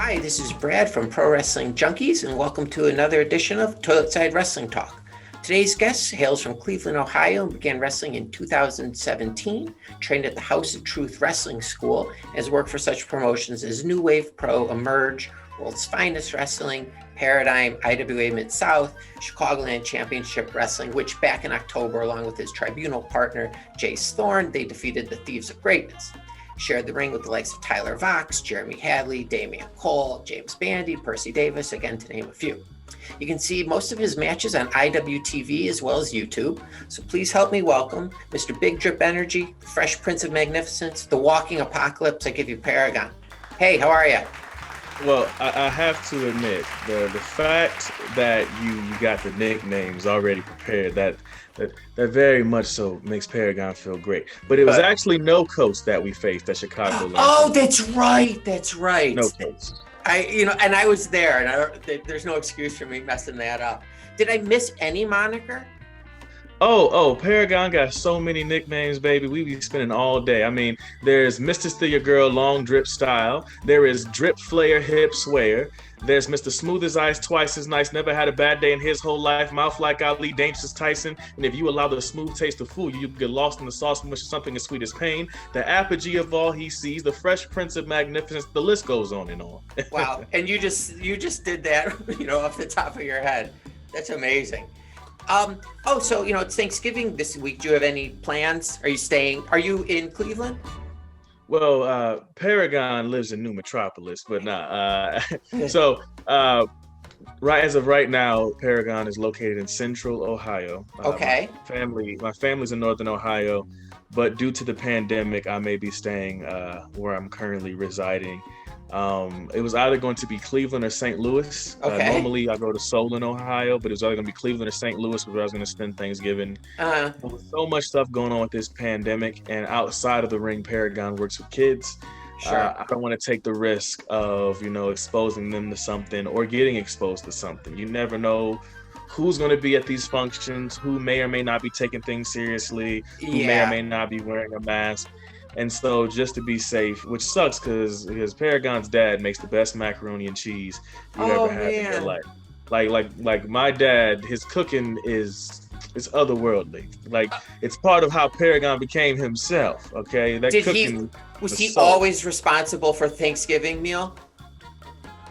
Hi, this is Brad from Pro Wrestling Junkies, and welcome to another edition of Toilet Side Wrestling Talk. Today's guest hails from Cleveland, Ohio, and began wrestling in 2017, trained at the House of Truth Wrestling School, and has worked for such promotions as New Wave Pro, Emerge, World's Finest Wrestling, Paradigm, IWA Mid-South, Chicagoland Championship Wrestling, which back in October, along with his tribunal partner, Jace Thorne, they defeated the Thieves of Greatness. Shared the ring with the likes of Tyler Vox, Jeremy Hadley, Damian Cole, James Bandy, Percy Davis, again to name a few. You can see most of his matches on IWTV as well as YouTube. So please help me welcome Mr. Big Drip Energy, Fresh Prince of Magnificence, The Walking Apocalypse. I give you Paragon. Hey, how are you? Well, I have to admit, the fact that you got the nicknames already prepared, that very much so makes Paragon feel great. But it was actually No Coast that we faced at Chicago. Oh, that's right. That's right. No Coast. And I was there, and there's no excuse for me messing that up. Did I miss any moniker? Oh, Paragon got so many nicknames, baby. We be spending all day. I mean, there's Mr. Still Your Girl, Long Drip Style. There is Drip Flair, Hip Swayer. There's Mr. Smooth as Ice, Twice as Nice, Never Had a Bad Day in his whole life, Mouth Like Ali, Dangerous Tyson. And if you allow the smooth taste to fool you, you get lost in the sauce, much something as sweet as pain. The apogee of all he sees, the Fresh Prince of Magnificence. The list goes on and on. Wow, and you just did that, off the top of your head. That's amazing. So it's Thanksgiving this week. Do you have any plans? Are you in Cleveland? Well, Paragon lives in New Metropolis, but right as of right now, Paragon is located in Central Ohio. Okay. My family's in Northern Ohio, but due to the pandemic, I may be staying where I'm currently residing. It was either going to be Cleveland or St. Louis. Okay. Normally I go to Solon, Ohio, but it was either going to be Cleveland or St. Louis where I was going to spend Thanksgiving. With so much stuff going on with this pandemic, and outside of the ring, Paragon works with kids. Sure. I don't want to take the risk of, exposing them to something or getting exposed to something. You never know who's going to be at these functions, who may or may not be taking things seriously, who may or may not be wearing a mask. And so just to be safe, which sucks because Paragon's dad makes the best macaroni and cheese you ever had in your life. Like my dad, his cooking is otherworldly. Like it's part of how Paragon became himself. Okay, was he always responsible for Thanksgiving meal?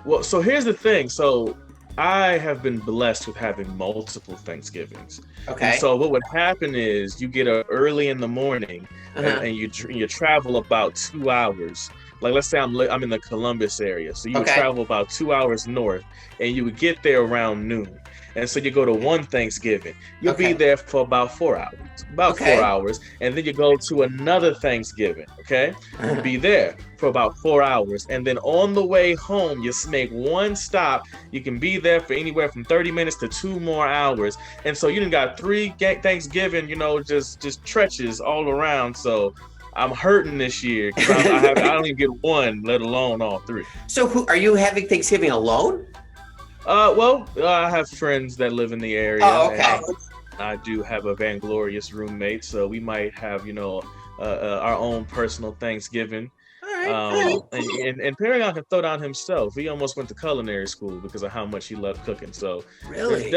Well, so here's the thing. So I have been blessed with having multiple Thanksgivings. Okay. And so what would happen is you get up early in the morning and you travel about 2 hours. Like let's say I'm in the Columbus area, so you would travel about 2 hours north, and you would get there around noon. And so you go to one Thanksgiving. You'll be there for about 4 hours. 4 hours. And then you go to another Thanksgiving, okay? You'll be there for about 4 hours. And then on the way home, you make one stop. You can be there for anywhere from 30 minutes to 2 more hours. And so you done got 3 Thanksgiving, just stretches all around. So I'm hurting this year because I don't even get one, let alone all 3. So are you having Thanksgiving alone? I have friends that live in the area. Oh, okay. And I do have a vainglorious roommate, so we might have, our own personal Thanksgiving. All right. And Paragon can throw down himself. He almost went to culinary school because of how much he loved cooking. So really,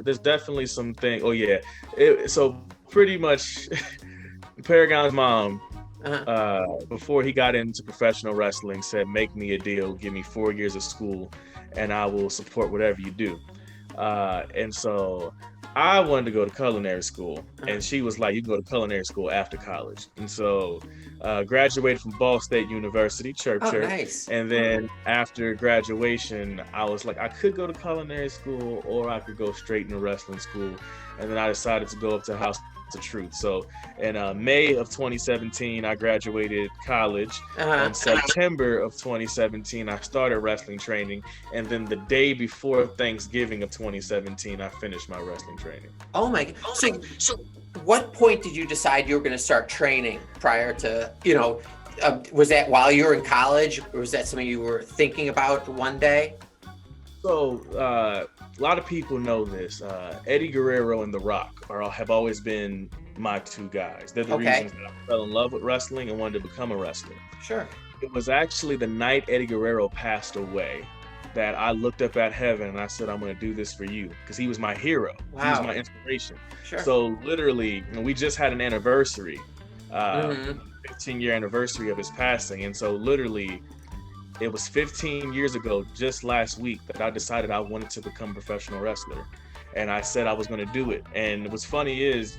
there's definitely something. Oh yeah. So pretty much, Paragon's mom, before he got into professional wrestling, said, "Make me a deal. Give me 4 years of school, and I will support whatever you do." And so I wanted to go to culinary school, and she was like, "You can go to culinary school after college." And so graduated from Ball State University, chirp. Nice. And then after graduation, I was like, I could go to culinary school or I could go straight into wrestling school. And then I decided to go up to House of Truth. So in May of 2017, I graduated college. In September of 2017, I started wrestling training. And then the day before Thanksgiving of 2017, I finished my wrestling training. Oh my God. So what point did you decide you were going to start training prior to, was that while you were in college, or was that something you were thinking about one day? So a lot of people know this. Eddie Guerrero and The Rock have always been my 2 guys. They're the reasons that I fell in love with wrestling and wanted to become a wrestler. Sure. It was actually the night Eddie Guerrero passed away that I looked up at heaven and I said, I'm going to do this for you, because he was my hero. Wow. He was my inspiration. Sure. So literally, we just had an anniversary, 15-year anniversary of his passing. And so literally, it was 15 years ago, just last week, that I decided I wanted to become a professional wrestler. And I said I was going to do it. And what's funny is,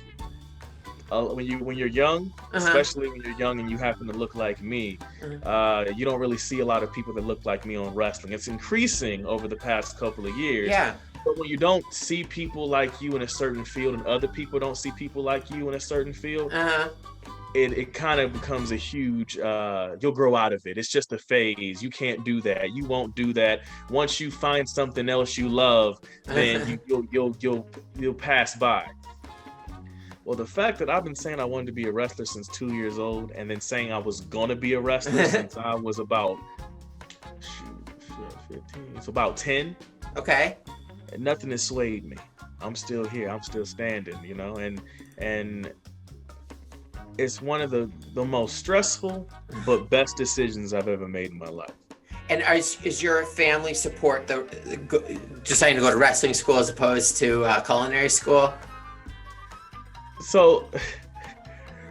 when you're young, especially when you're young and you happen to look like me, you don't really see a lot of people that look like me on wrestling. It's increasing over the past couple of years. Yeah. But when you don't see people like you in a certain field and other people don't see people like you in a certain field, it kind of becomes a huge, you'll grow out of it. It's just a phase. You can't do that. You won't do that. Once you find something else you love, then you'll pass by. Well, the fact that I've been saying I wanted to be a wrestler since 2 years old, and then saying I was going to be a wrestler since I was about 15, it's about 10. Okay. And nothing has swayed me. I'm still here. I'm still standing, and it's one of the most stressful but best decisions I've ever made in my life. And is your family support deciding to go to wrestling school as opposed to culinary school? So,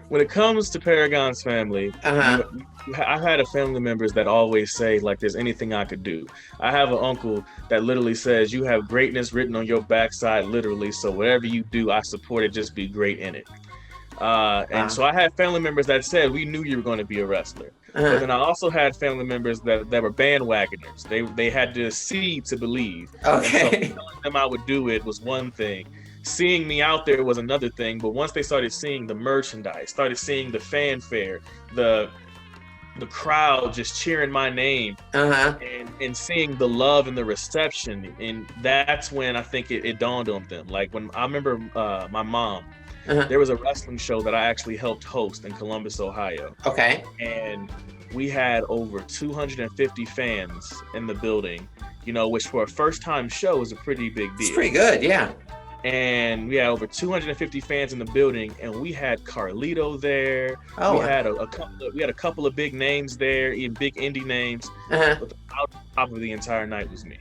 when it comes to Paragon's family, I've had family members that always say, like, there's anything I could do. I have an uncle that literally says, you have greatness written on your backside, literally, so whatever you do, I support it, just be great in it. And so I had family members that said, we knew you were going to be a wrestler. But then I also had family members that were bandwagoners. They had to see to believe. Okay. And so telling them I would do it was one thing. Seeing me out there was another thing. But once they started seeing the merchandise, started seeing the fanfare, the crowd just cheering my name, and seeing the love and the reception, and that's when I think it dawned on them. Like, when I remember my mom, there was a wrestling show that I actually helped host in Columbus, Ohio. Okay. And we had over 250 fans in the building, which for a first-time show is a pretty big deal. It's pretty good, yeah. And we had over 250 fans in the building, and we had Carlito there. Oh, we had a couple of big names there, even big indie names. But the loudest pop of the entire night was me.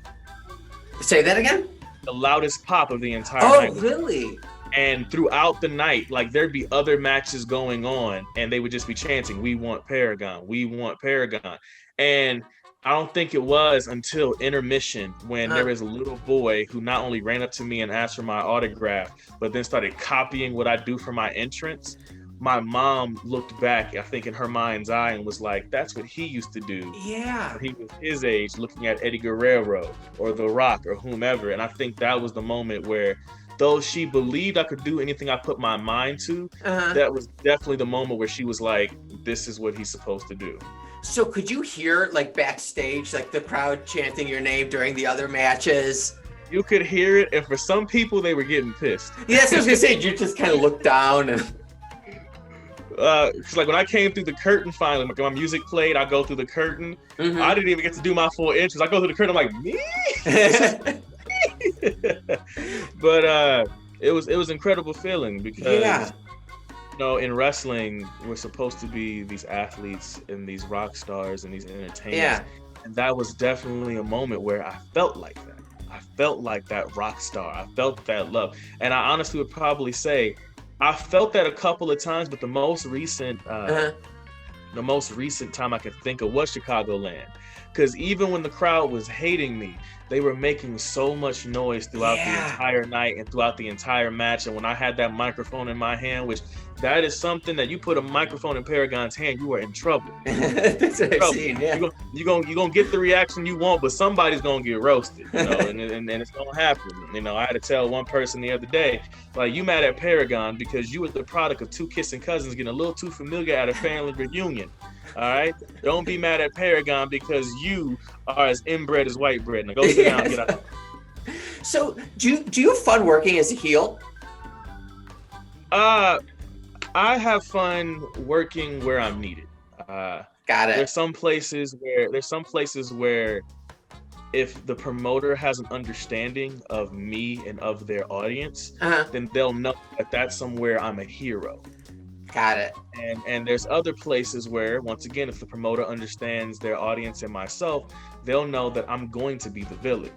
Say that again? The loudest pop of the entire night. Oh, really? And throughout the night, like, there'd be other matches going on, and they would just be chanting, "We want Paragon, we want Paragon." And I don't think it was until intermission when there was a little boy who not only ran up to me and asked for my autograph, but then started copying what I do for my entrance. My mom looked back, I think, in her mind's eye, and was like, that's what he used to do. Yeah. When he was his age, looking at Eddie Guerrero or The Rock or whomever. And I think that was the moment where, though she believed I could do anything I put my mind to, that was definitely the moment where she was like, this is what he's supposed to do. So could you hear, like, backstage, like, the crowd chanting your name during the other matches? You could hear it, and for some people, they were getting pissed. Yeah, that's what I was gonna say. You just kind of look down and... Cause like when I came through the curtain finally, like, my music played, I go through the curtain. I didn't even get to do my full entrance. I go through the curtain, I'm like, me? But it was an incredible feeling, because in wrestling, we're supposed to be these athletes and these rock stars and these entertainers. Yeah. And that was definitely a moment where I felt like that. I felt like that rock star. I felt that love. And I honestly would probably say I felt that a couple of times, but the most recent time I could think of was Chicagoland. Because even when the crowd was hating me, they were making so much noise throughout the entire night and throughout the entire match. And when I had that microphone in my hand, which that is something that you put a microphone in Paragon's hand, you are in trouble. That's what I've seen, yeah. You're gonna get the reaction you want, but somebody's gonna get roasted, and it's gonna happen. I had to tell one person the other day, like, you mad at Paragon because you were the product of two kissing cousins getting a little too familiar at a family reunion. All right, don't be mad at Paragon because you are as inbred as white bread. Now go sit down and get out. So, do you have fun working as a heel? I have fun working where I'm needed. Got it. There's some places where if the promoter has an understanding of me and of their audience, then they'll know that that's somewhere I'm a hero. Got it. And there's other places where, once again, if the promoter understands their audience and myself, they'll know that I'm going to be the villain.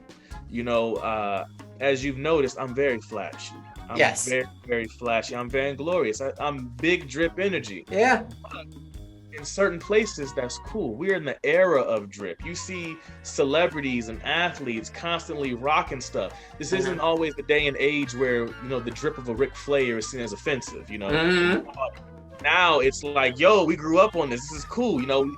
You know, as you've noticed, I'm very flashy. I'm very, very flashy. I'm vainglorious. I'm big drip energy. Yeah. But in certain places, that's cool. We're in the era of drip. You see celebrities and athletes constantly rocking stuff. This isn't always the day and age where, you know, the drip of a Ric Flair is seen as offensive, you know. Now it's like, yo, we grew up on this. This is cool. You know,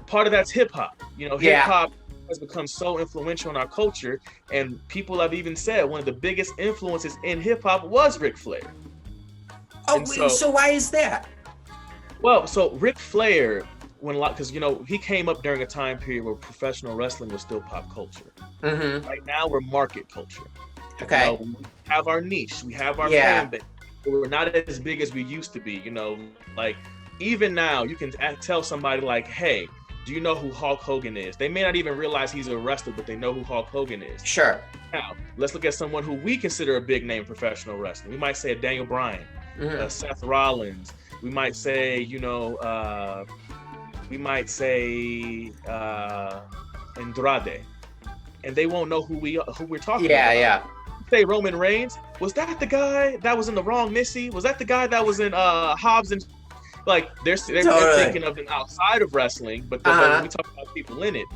part of that's hip hop. You know, hip hop has become so influential in our culture, and people have even said one of the biggest influences in hip hop was Ric Flair. Oh, so why is that? Well, so Ric Flair, because, you know, he came up during a time period where professional wrestling was still pop culture. Right now, we're market culture. Okay. You know, we have our niche. We have our fan base. We're not as big as we used to be. You know, like even now, you can tell somebody like, hey, do you know who Hulk Hogan is? They may not even realize he's a wrestler, but they know who Hulk Hogan is. Sure. Now, let's look at someone who we consider a big name in professional wrestling. We might say a Daniel Bryan, Seth Rollins. We might say, you know, Andrade, and they won't know who we're talking about. Yeah. Say Roman Reigns, was that the guy that was in The Wrong Missy? Was that the guy that was in Hobbs and like they're thinking of them outside of wrestling, but when we talk about people in it.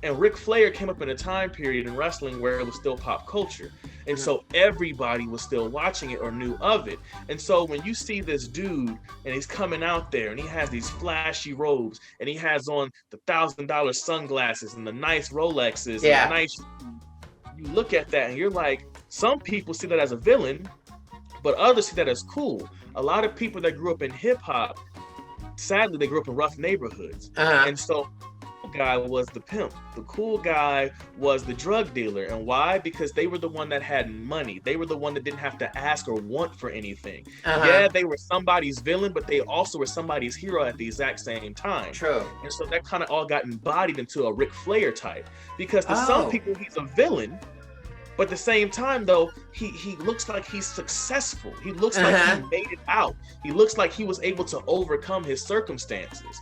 And Ric Flair came up in a time period in wrestling where it was still pop culture. And so everybody was still watching it or knew of it. And so when you see this dude and he's coming out there and he has these flashy robes and he has on the $1,000 sunglasses and the nice Rolexes and the nice, you look at that and you're like, some people see that as a villain, but others see that as cool. A lot of people that grew up in hip hop, sadly, they grew up in rough neighborhoods. And so guy was the pimp. The cool guy was the drug dealer. And why? Because they were the one that had money. They were the one that didn't have to ask or want for anything. Yeah, they were somebody's villain, but they also were somebody's hero at the exact same time. True. And so that kind of all got embodied into a Ric Flair type. Because to some people, he's a villain, but at the same time, though, he looks like he's successful. He looks like he made it out. He looks like he was able to overcome his circumstances.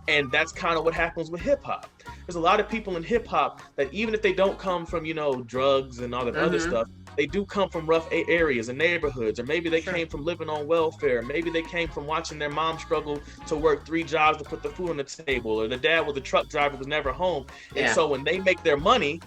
And that's kind of what happens with hip hop. There's a lot of people in hip hop that even if they don't come from, you know, drugs and all that other stuff, they do come from rough areas and neighborhoods, or maybe they came from living on welfare. Maybe they came from watching their mom struggle to work 3 jobs to put the food on the table, or the dad was a truck driver, was never home. And so when they make their money,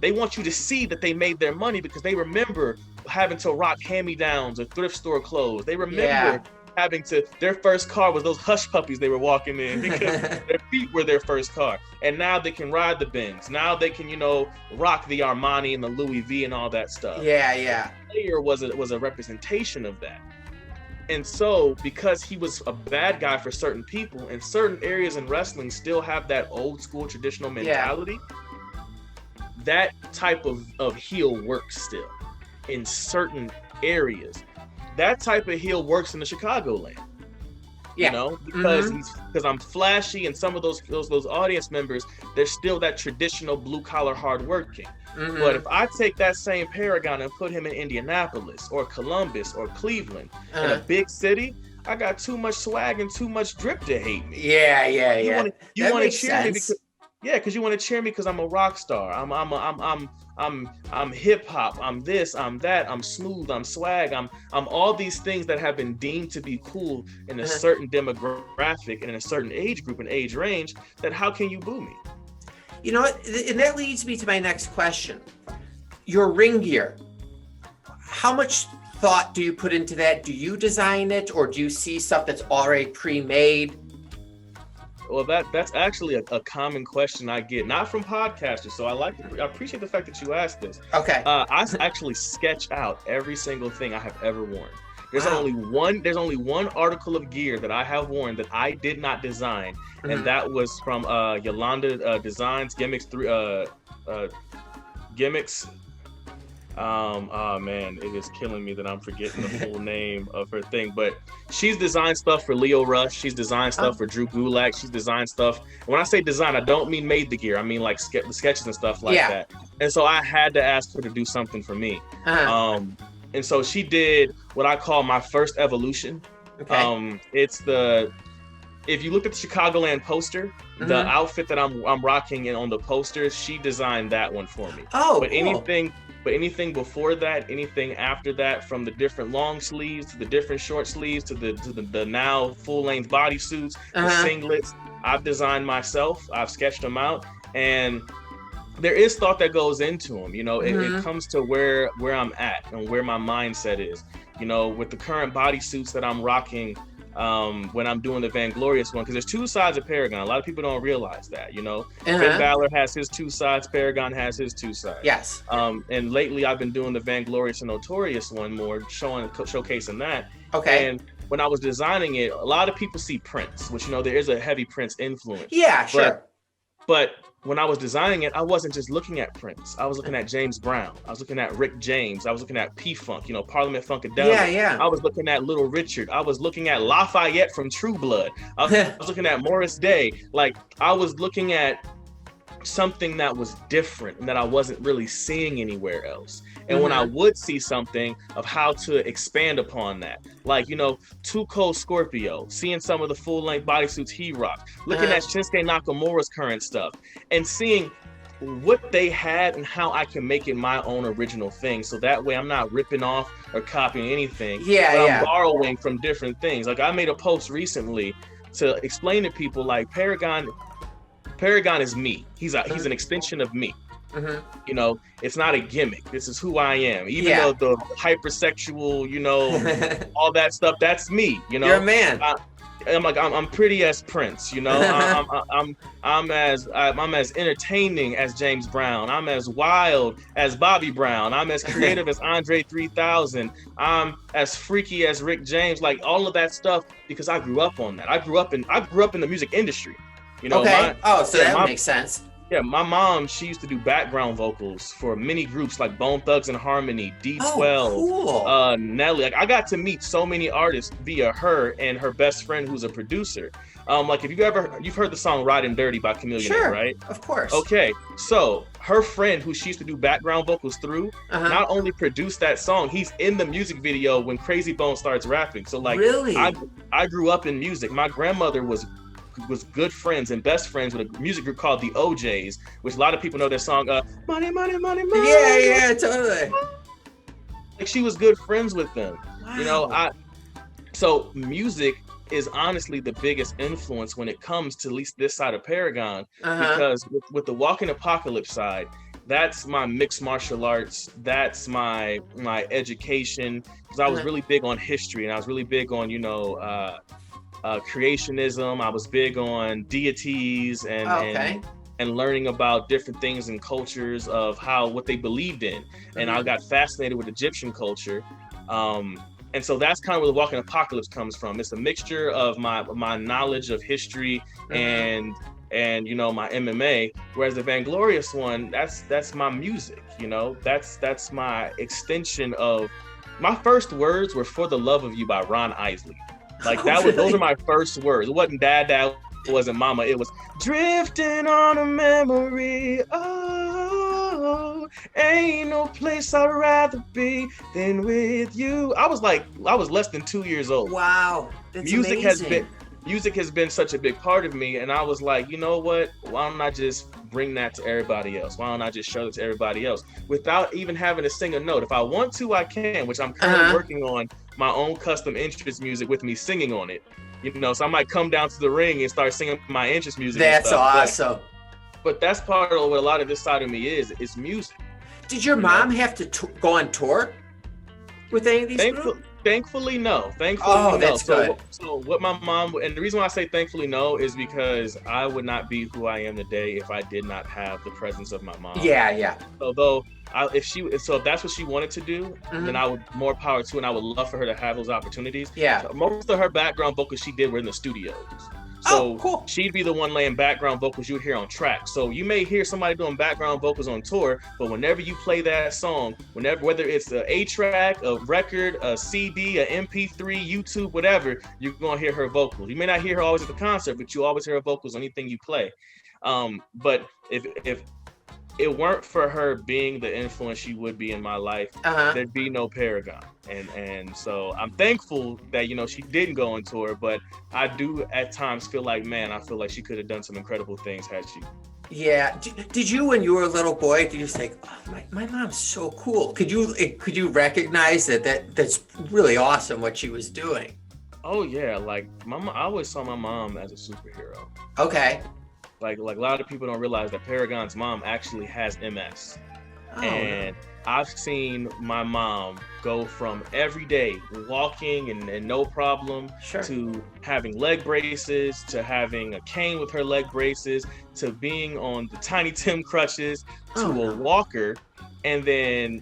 they want you to see that they made their money because they remember having to rock hand-me-downs or thrift store clothes. They remember having to, their first car was those hush puppies they were walking in because their feet were their first car. And now they can ride the Benz. Now they can, you know, rock the Armani and the Louis V and all that stuff. Yeah. Flair was a representation of that. And so because he was a bad guy for certain people, and certain areas in wrestling still have that old school traditional mentality, that type of heel works still in certain areas. That type of heel works in the Chicagoland, you know, because I'm flashy, and some of those audience members, they're still that traditional blue collar hardworking. But if I take that same Paragon and put him in Indianapolis or Columbus or Cleveland, in a big city, I got too much swag and too much drip to hate me. You want to cheer me because because you want to cheer me because I'm a rock star. I'm hip hop. I'm this. I'm that. I'm smooth. I'm swag. I'm all these things that have been deemed to be cool in a certain demographic and in a certain age group and age range. That how can you boo me? You know what? And that leads me to my next question. Your ring gear. How much thought do you put into that? Do you design it, or do you see stuff that's already pre-made? Well, that's actually a common question I get, not from podcasters. So I appreciate the fact that you asked this. Okay. I actually sketch out every single thing I have ever worn. There's only one article of gear that I have worn that I did not design, and that was from Yolanda Designs Gimmicks Gimmicks. Oh man, it is killing me that I'm forgetting the full name of her thing. But she's designed stuff for Leo Rush. She's designed stuff for Drew Gulak. She's designed stuff. When I say design, I don't mean made the gear. I mean like the sketches and stuff like that. And so I had to ask her to do something for me. And so she did what I call my first evolution. Okay. It's if you look at the Chicagoland poster, the outfit that I'm rocking on the poster, she designed that one for me. Oh, But cool. anything before that, anything after that, from the different long sleeves to the different short sleeves to the now full length bodysuits, the singlets, I've designed myself. I've sketched them out, and there is thought that goes into them. It comes to where I'm at and where my mindset is. With the current bodysuits that I'm rocking, when I'm doing the Vainglorious one, because there's two sides of Paragon. A lot of people don't realize that. Finn Balor has his two sides, Paragon has his two sides. Yes. And lately I've been doing the Vainglorious and Notorious one more, showcasing that. Okay. And when I was designing it, a lot of people see Prince, which there is a heavy Prince influence. Yeah, sure. But when I was designing it, I wasn't just looking at Prince. I was looking at James Brown. I was looking at Rick James. I was looking at P-Funk, Parliament Funkadelic. Yeah, yeah. I was looking at Little Richard. I was looking at Lafayette from True Blood. I was looking at Morris Day. Like, I was looking at something that was different and that I wasn't really seeing anywhere else. And when I would see something, of how to expand upon that. Like, Too Cold Scorpio, seeing some of the full-length bodysuits he rocked, looking at Shinsuke Nakamura's current stuff, and seeing what they had and how I can make it my own original thing. So that way I'm not ripping off or copying anything. I'm borrowing from different things. Like, I made a post recently to explain to people, like, Paragon is me. He's an extension of me. It's not a gimmick. This is who I am. Even though the hypersexual, all that stuff, that's me. You're a man. I'm pretty as Prince. I'm as entertaining as James Brown. I'm as wild as Bobby Brown. I'm as creative as Andre 3000. I'm as freaky as Rick James. Like, all of that stuff, because I grew up on that. I grew up in the music industry. Okay. That makes sense. Yeah, my mom, she used to do background vocals for many groups like Bone Thugs and Harmony, D12, cool. Nelly. Like, I got to meet so many artists via her and her best friend, who's a producer. Like, if you've heard the song "Riding Dirty" by Chameleon, right? Of course. Okay, so her friend, who she used to do background vocals through, not only produced that song, he's in the music video when Crazy Bone starts rapping. So, like, really, I grew up in music. My grandmother was good friends and best friends with a music group called the OJs, which a lot of people know their song, Money, Money, Money, Money. Yeah, totally. Like, she was good friends with them. Wow. So music is honestly the biggest influence when it comes to at least this side of Paragon, because with the Walking Apocalypse side, that's my mixed martial arts, that's my education, because I was really big on history, and I was really big on, creationism. I was big on deities and learning about different things and cultures of what they believed in. And I got fascinated with Egyptian culture. And so that's kind of where the Walking Apocalypse comes from. It's a mixture of my knowledge of history and my MMA. Whereas the Vainglorious one, that's my music. That's my extension of my first words were "For the Love of You" by Ron Isley. Like, those are my first words. It wasn't dad, it wasn't mama. It was drifting on a memory. Oh, ain't no place I'd rather be than with you. I was less than 2 years old. Wow, that's amazing. Music has been such a big part of me, and I was like, you know what? Why don't I just bring that to everybody else? Why don't I just show it to everybody else without even having to sing a note? If I want to, I can, which I'm currently working on my own custom interest music with me singing on it. So I might come down to the ring and start singing my interest music. That's awesome. But that's part of what a lot of this side of me is music. Did your mom have to go on tour with any of these groups? Thankfully, no. That's good. So what my mom, and the reason why I say thankfully no is because I would not be who I am today if I did not have the presence of my mom. Yeah. Although, if that's what she wanted to do, then I would, more power to, and I would love for her to have those opportunities. Yeah. So most of her background vocals she did were in the studios. So cool. She'd be the one laying background vocals you would hear on track. So you may hear somebody doing background vocals on tour, but whenever you play that song, whether it's an A-track, a record, a CD, an MP3, YouTube, whatever, you're gonna hear her vocals. You may not hear her always at the concert, but you always hear her vocals on anything you play. But if it weren't for her being the influence she would be in my life, there'd be no Paragon. And so I'm thankful that, she didn't go on tour, but I do at times feel like, man, I feel like she could have done some incredible things had she. Yeah. Did you, when you were a little boy, did you think, oh, my mom's so cool? Could you recognize that's really awesome what she was doing? Oh yeah, like I always saw my mom as a superhero. Okay. Like a lot of people don't realize that Paragon's mom actually has MS. Oh, And no. I've seen my mom go from every day walking and no problem Sure. to having leg braces, to having a cane with her leg braces, to being on the Tiny Tim crutches, to a walker. And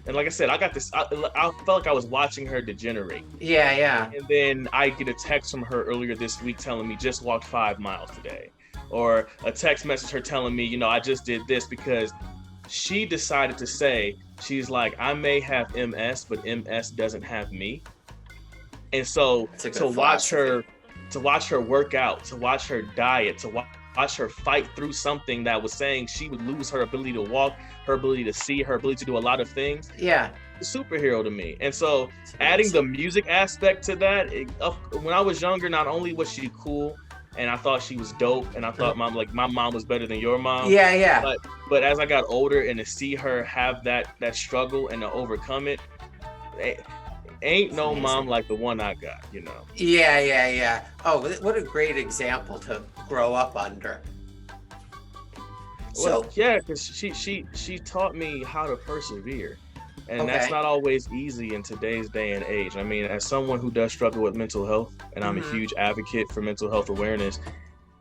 like I said, I felt like I was watching her degenerate. Yeah. And then I get a text from her earlier this week telling me just walked 5 miles today. Or a text message her telling me, I just did this because she decided to say, she's like, I may have MS, but MS doesn't have me. And so to watch her work out, to watch her diet, to watch her fight through something that was saying she would lose her ability to walk, her ability to see, her ability to do a lot of things. Yeah. A superhero to me. And so adding the music aspect to that, when I was younger, not only was she cool, and I thought she was dope, and I thought my mom was better than your mom. Yeah. But as I got older and to see her have that struggle and to overcome it, ain't no mom like the one I got, Yeah. Oh, what a great example to grow up under. Well, yeah, because she taught me how to persevere. And that's not always easy in today's day and age. I mean, as someone who does struggle with mental health, and I'm a huge advocate for mental health awareness,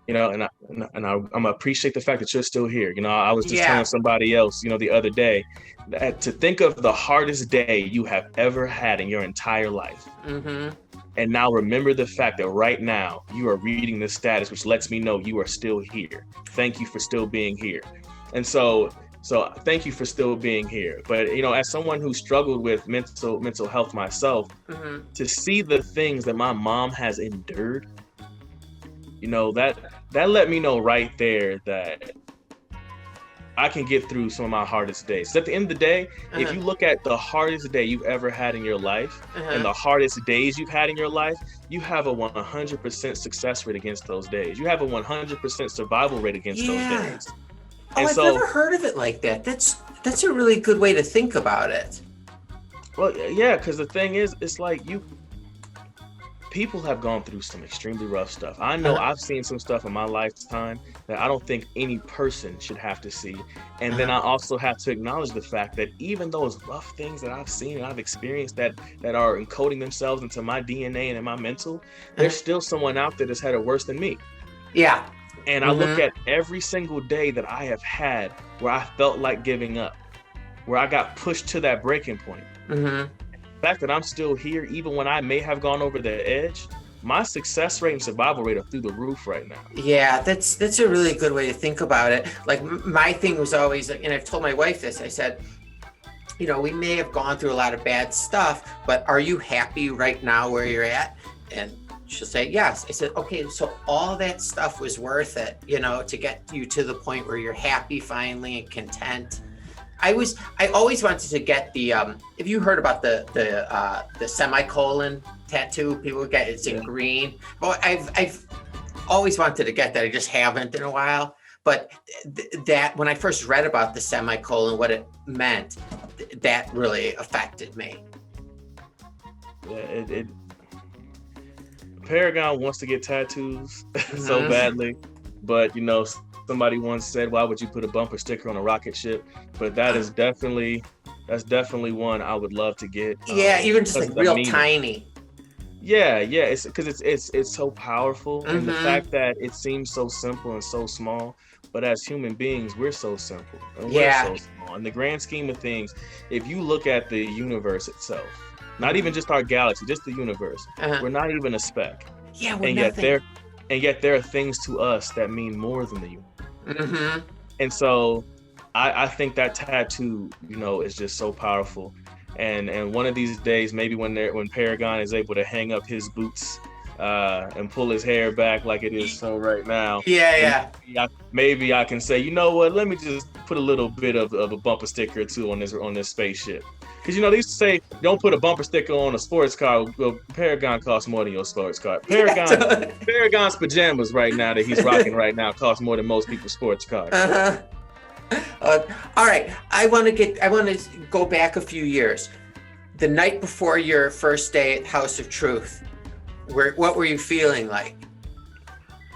and I appreciate the fact that you're still here. I was just telling somebody else, the other day, that to think of the hardest day you have ever had in your entire life. And now remember the fact that right now you are reading this status, which lets me know you are still here. Thank you for still being here. And so thank you for still being here. But, as someone who struggled with mental health myself, to see the things that my mom has endured, that let me know right there that I can get through some of my hardest days. So at the end of the day, if you look at the hardest day you've ever had in your life and the hardest days you've had in your life, you have a 100% success rate against those days. You have a 100% survival rate against those days. I've never heard of it like that. That's a really good way to think about it. Well, yeah, because the thing is, it's like people have gone through some extremely rough stuff. I know I've seen some stuff in my lifetime that I don't think any person should have to see. And then I also have to acknowledge the fact that even those rough things that I've seen and I've experienced that are encoding themselves into my DNA and in my mental, there's still someone out there that's had it worse than me. Yeah. And I look at every single day that I have had where I felt like giving up, where I got pushed to that breaking point. The fact that I'm still here, even when I may have gone over the edge, my success rate and survival rate are through the roof right now. Yeah, that's a really good way to think about it. Like my thing was always, and I've told my wife this, I said, we may have gone through a lot of bad stuff, but are you happy right now where you're at? And she'll say, yes. I said, okay, so all that stuff was worth it, to get you to the point where you're happy finally and content. I always wanted to get the, have you heard about the semicolon tattoo people get? It's in green. Well, I've always wanted to get that. I just haven't in a while. But that when I first read about the semicolon, what it meant, that really affected me. Yeah, Paragon wants to get tattoos so badly, but somebody once said, why would you put a bumper sticker on a rocket ship? But that's definitely one I would love to get. Yeah, even just like real tiny. Yeah, it's because it's so powerful, and the fact that it seems so simple and so small, but as human beings, we're so simple and we're so small. In the grand scheme of things, if you look at the universe itself, not even just our galaxy, just the universe, we're not even a speck. Yeah, we're nothing. Yet there are things to us that mean more than the universe. And so I think that tattoo, is just so powerful. And one of these days, maybe when Paragon is able to hang up his boots and pull his hair back like it is so right now. Yeah. Maybe I can say, you know what? Let me just put a little bit of a bumper sticker or two on this spaceship. Because they used to say, don't put a bumper sticker on a sports car. Well, Paragon costs more than your sports car. Paragon's pajamas right now that he's rocking right now cost more than most people's sports cars. All right. I want to go back a few years. The night before your first day at House of Truth, what were you feeling like?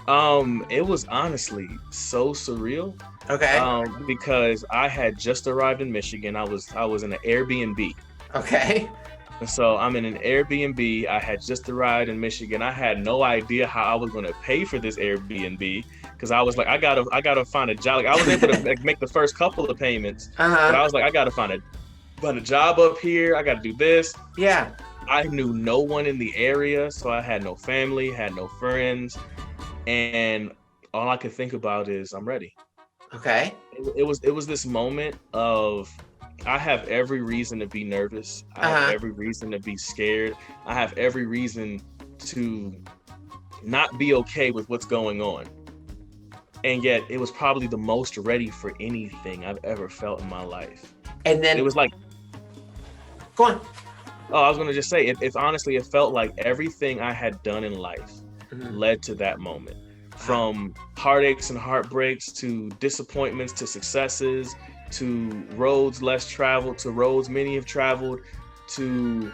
It was honestly so surreal. Okay. Because I had just arrived in Michigan. I was in an Airbnb. Okay. And so I'm in an Airbnb. I had just arrived in Michigan. I had no idea how I was going to pay for this Airbnb because I was like, I gotta find a job. Like, I was able to make the first couple of payments, but I was like, I gotta find a job up here. I gotta do this. Yeah. I knew no one in the area, so I had no family, had no friends, and all I could think about is I'm ready. Okay. It was this moment of I have every reason to be nervous. I have every reason to be scared. I have every reason to not be okay with what's going on. And yet it was probably the most ready for anything I've ever felt in my life. And then it was like, go on. Oh, I was going to just say, it honestly, it felt like everything I had done in life led to that moment. From heartaches and heartbreaks to disappointments to successes to roads less traveled to roads many have traveled to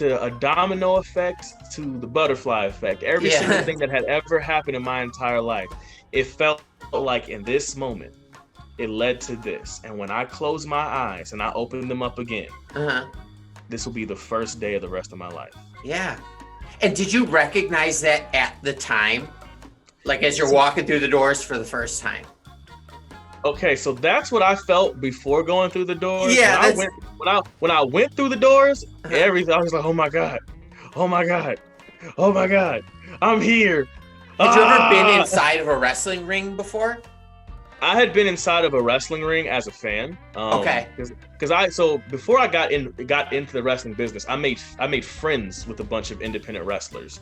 a domino effect to the butterfly effect. Every single thing that had ever happened in my entire life, it felt like in this moment, it led to this. And when I close my eyes and I open them up again, this will be the first day of the rest of my life. Yeah. And did you recognize that at the time? Like as you're walking through the doors for the first time? Okay, so that's what I felt before going through the doors. Yeah. When I went through the doors, everything, I was like, oh my God, I'm here. Had you ever been inside of a wrestling ring before? I had been inside of a wrestling ring as a fan. Okay. Because before I got into the wrestling business, I made friends with a bunch of independent wrestlers.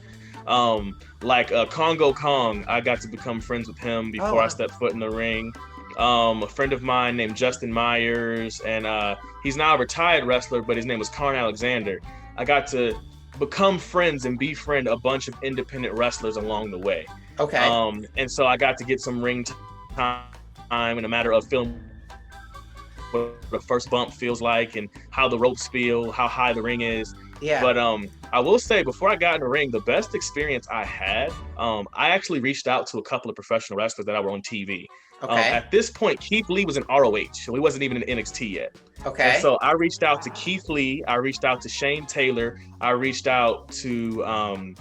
Like Congo Kong, I got to become friends with him before I stepped foot in the ring. A friend of mine named Justin Myers, and he's now a retired wrestler, but his name was Karn Alexander. I got to become friends and befriend a bunch of independent wrestlers along the way. Okay. And so I got to get some ring time in a matter of feeling what the first bump feels like and how the ropes feel, how high the ring is. Yeah. But I will say, before I got in the ring, the best experience I had, I actually reached out to a couple of professional wrestlers that were on TV. Okay. At this point, Keith Lee was in ROH, so he wasn't even in NXT yet. Okay. And so I reached out to Keith Lee, I reached out to Shane Taylor, I reached out to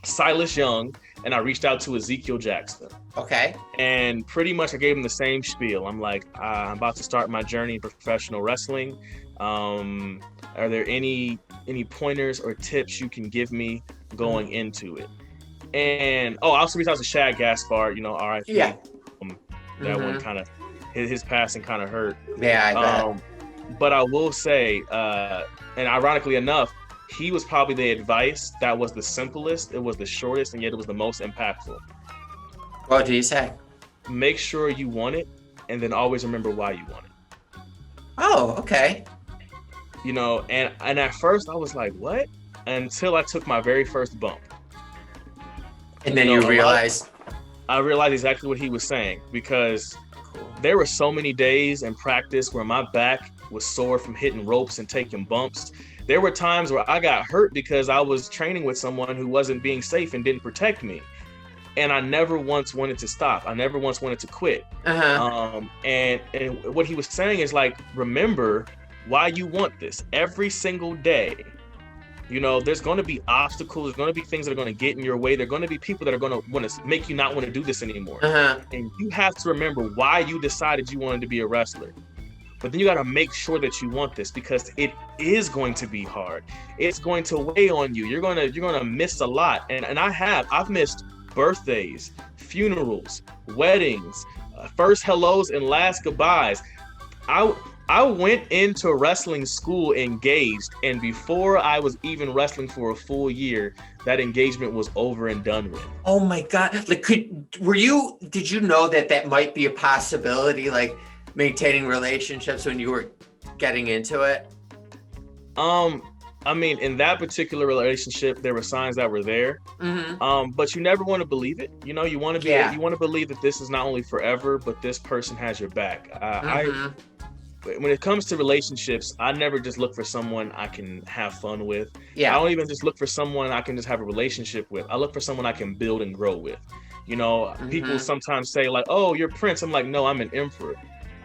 Silas Young, and I reached out to Ezekiel Jackson. Okay. And pretty much I gave them the same spiel. I'm like, I'm about to start my journey in professional wrestling. Are there any pointers or tips you can give me going into it? And I also reached out to Shad Gaspard, RIP. Yeah. That one kind of, his passing kind of hurt. Yeah, I bet. But I will say, and ironically enough, he was probably the advice that was the simplest, it was the shortest, and yet it was the most impactful. What did he say? Make sure you want it, and then always remember why you want it. Oh, okay. And at first I was like, what? Until I took my very first bump. And then you realized? I realized exactly what he was saying, because there were so many days in practice where my back was sore from hitting ropes and taking bumps. There were times where I got hurt because I was training with someone who wasn't being safe and didn't protect me. And I never once wanted to stop. I never once wanted to quit. And what he was saying is like, remember why you want this every single day. There's going to be obstacles. There's going to be things that are going to get in your way. There are going to be people that are going to want to make you not want to do this anymore. And you have to remember why you decided you wanted to be a wrestler. But then you got to make sure that you want this, because it is going to be hard. It's going to weigh on you. You're going to miss a lot. And I've missed birthdays, funerals, weddings, first hellos and last goodbyes. I went into wrestling school engaged, and before I was even wrestling for a full year, that engagement was over and done with. Oh my God. Like, did you know that might be a possibility, like maintaining relationships when you were getting into it? I mean, in that particular relationship, there were signs that were there. But you never want to believe it. You know, you want to believe that this is not only forever, but this person has your back. When it comes to relationships, I never just look for someone I can have fun with. I don't even just look for someone I can just have a relationship with. I look for someone I can build and grow with. You know, people sometimes say like, "Oh, you're Prince." I'm like, "No, I'm an emperor.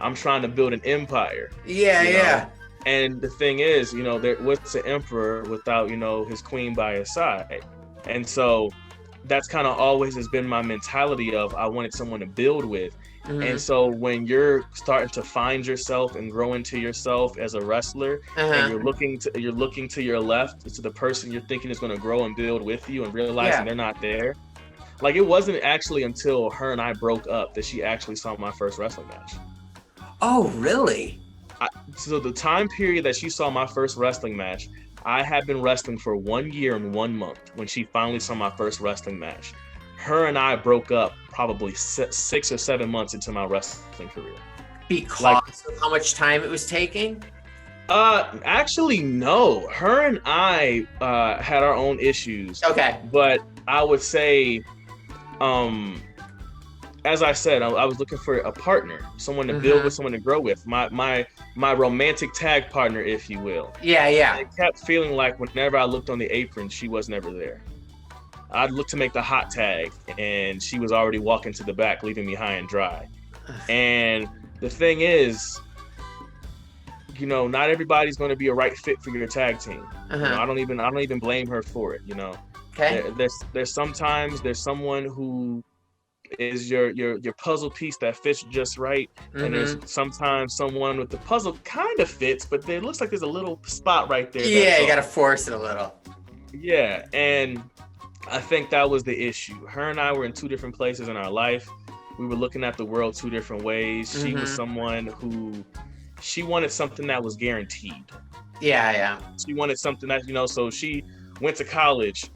I'm trying to build an empire." Yeah. And the thing is, you know, what's an emperor without, you know, his queen by his side? And so that's kind of always has been my mentality of I wanted someone to build with. And so when you're starting to find yourself and grow into yourself as a wrestler, and you're looking to your left to the person you're thinking is going to grow and build with you, and realizing they're not there. Like, it wasn't actually until her and I broke up that she actually saw my first wrestling match. Oh, really? So the time period that she saw my first wrestling match, I had been wrestling for 1 year and 1 month when she finally saw my first wrestling match. Her and I broke up probably 6 or 7 months into my wrestling career. Because of how much time it was taking? Actually, no. Her and I had our own issues. Okay. But I would say, as I said, I was looking for a partner, someone to build with, someone to grow with. My romantic tag partner, if you will. Yeah. I kept feeling like whenever I looked on the apron, she was never there. I'd look to make the hot tag, and she was already walking to the back, leaving me high and dry. And the thing is, you know, not everybody's going to be a right fit for your tag team. You know, I don't even blame her for it. You know, there's someone who is your puzzle piece that fits just right, and there's sometimes someone with the puzzle kind of fits, but it looks like there's a little spot right there. Yeah, you got to force it a little. Yeah, and I think that was the issue. Her and I were in two different places in our life. We were looking at the world two different ways. She was someone who, she wanted something that was guaranteed. Yeah. She wanted something that, you know, so she went to college,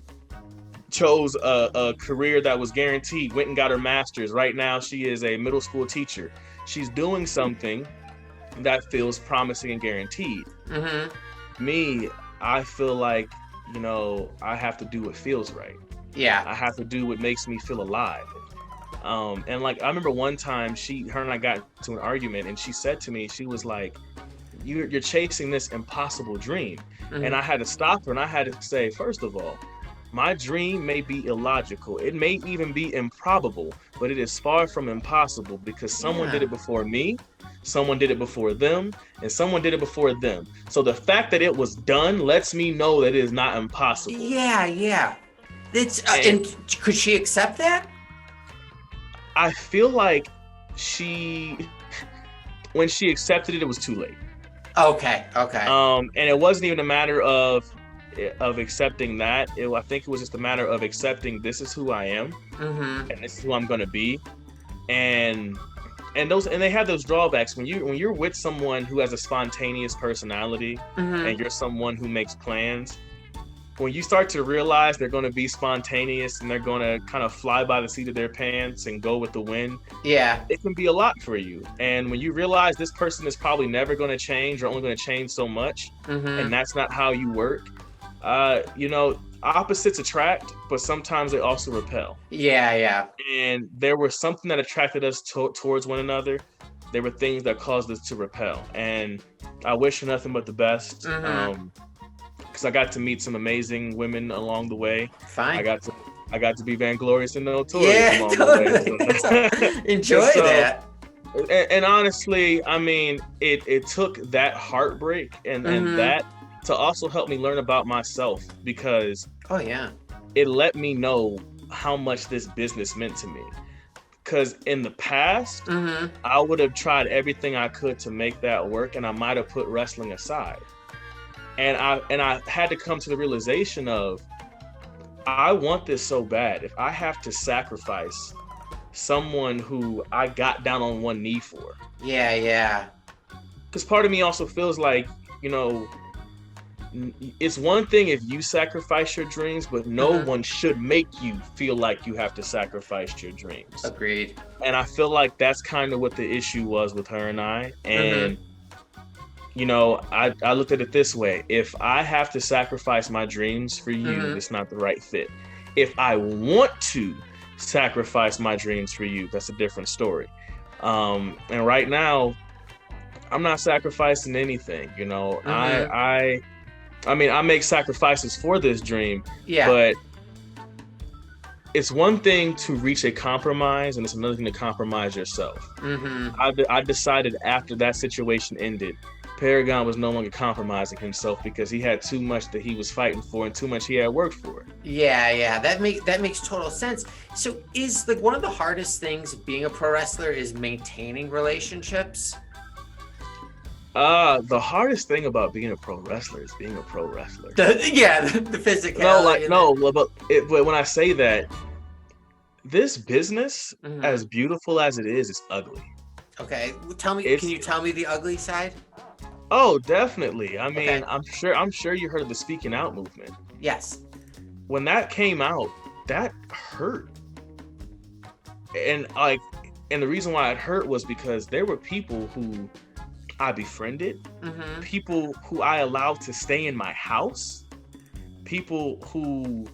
chose a career that was guaranteed, went and got her master's. Right now, she is a middle school teacher. She's doing something that feels promising and guaranteed. Me, I feel like, you know, I have to do what feels right. Yeah. I have to do what makes me feel alive. And like, I remember one time her and I got to an argument, and she said to me, she was like, you're chasing this impossible dream. And I had to stop her, and I had to say, first of all, my dream may be illogical. It may even be improbable, but it is far from impossible because someone did it before me, someone did it before them, and someone did it before them. So the fact that it was done lets me know that it is not impossible. Yeah. It's and could she accept that? I feel like when she accepted it, it was too late. Okay. And it wasn't even a matter of accepting that. I think it was just a matter of accepting this is who I am, and this is who I'm going to be, and they have those drawbacks when you're with someone who has a spontaneous personality, and you're someone who makes plans. When you start to realize they're going to be spontaneous and they're going to kind of fly by the seat of their pants and go with the wind, it can be a lot for you. And when you realize this person is probably never going to change or only going to change so much, and that's not how you work, you know, opposites attract, but sometimes they also repel. Yeah. And there was something that attracted us towards one another. There were things that caused us to repel. And I wish her nothing but the best. Because I got to meet some amazing women along the way. I got to be vainglorious and notorious along the way. Enjoy that. And honestly, I mean, it took that heartbreak and that to also help me learn about myself, because it let me know how much this business meant to me. Because in the past, I would have tried everything I could to make that work, and I might have put wrestling aside. And I had to come to the realization of, I want this so bad. If I have to sacrifice someone who I got down on one knee for. Because because part of me also feels like, it's one thing if you sacrifice your dreams, but no one should make you feel like you have to sacrifice your dreams. Agreed. And I feel like that's kind of what the issue was with her and I. And I looked at it this way: if I have to sacrifice my dreams for you, it's not the right fit. If I want to sacrifice my dreams for you, that's a different story. And right now, I'm not sacrificing anything. I mean, I make sacrifices for this dream, but it's one thing to reach a compromise, and it's another thing to compromise yourself. I decided after that situation ended, Paragon was no longer compromising himself because he had too much that he was fighting for and too much he had worked for. Yeah, that makes total sense. So is one of the hardest things being a pro wrestler is maintaining relationships? The hardest thing about being a pro wrestler is being a pro wrestler. The physicality. But when I say that, this business, as beautiful as it is ugly. Okay, can you tell me the ugly side? Oh, definitely. I mean, okay. I'm sure you heard of the speaking out movement. Yes. When that came out, that hurt. And the reason why it hurt was because there were people who I befriended, people who I allowed to stay in my house, people who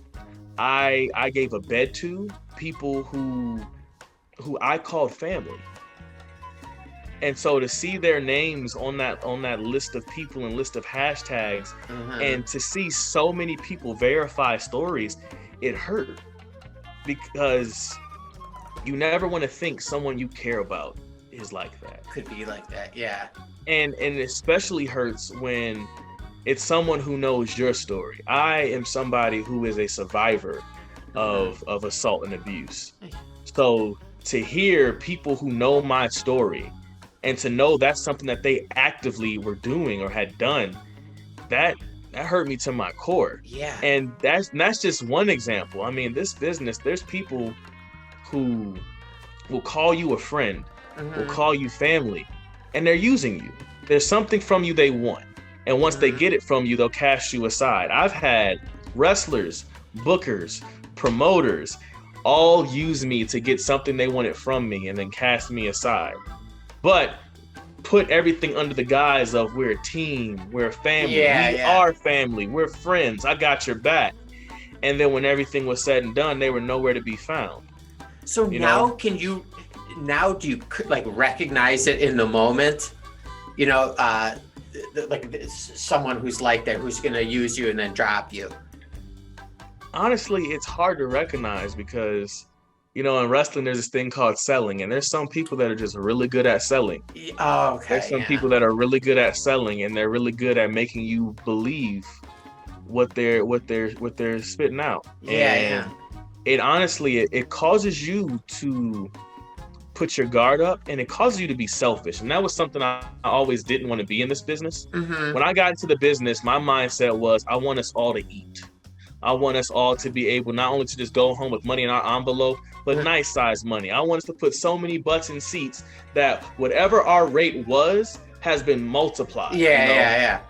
I gave a bed to, people who I called family. And so to see their names on that list of people and list of hashtags, and to see so many people verify stories, it hurt, because you never want to think someone you care about is like that. Could be like that, yeah. And it especially hurts when it's someone who knows your story. I am somebody who is a survivor of assault and abuse. So to hear people who know my story and to know that's something that they actively were doing or had done, that hurt me to my core. Yeah. And that's just one example. I mean, this business, there's people who will call you a friend, will call you family, and they're using you. There's something from you they want. And once they get it from you, they'll cast you aside. I've had wrestlers, bookers, promoters, all use me to get something they wanted from me and then cast me aside. But put everything under the guise of we're a team, we're a family, we are family, we're friends, I got your back. And then when everything was said and done, they were nowhere to be found. So do you like recognize it in the moment? Like someone who's like that, who's going to use you and then drop you? Honestly, it's hard to recognize because, in wrestling, there's this thing called selling, and there's some people that are just really good at selling. Oh, okay. There's some people that are really good at selling, and they're really good at making you believe what they're spitting out. Yeah. It honestly, it causes you to put your guard up, and it causes you to be selfish. And that was something I always didn't want to be in this business. When I got into the business, my mindset was, I want us all to eat. I want us all to be able not only to just go home with money in our envelope, but nice size money. I want us to put so many butts in seats that whatever our rate was has been multiplied. Yeah.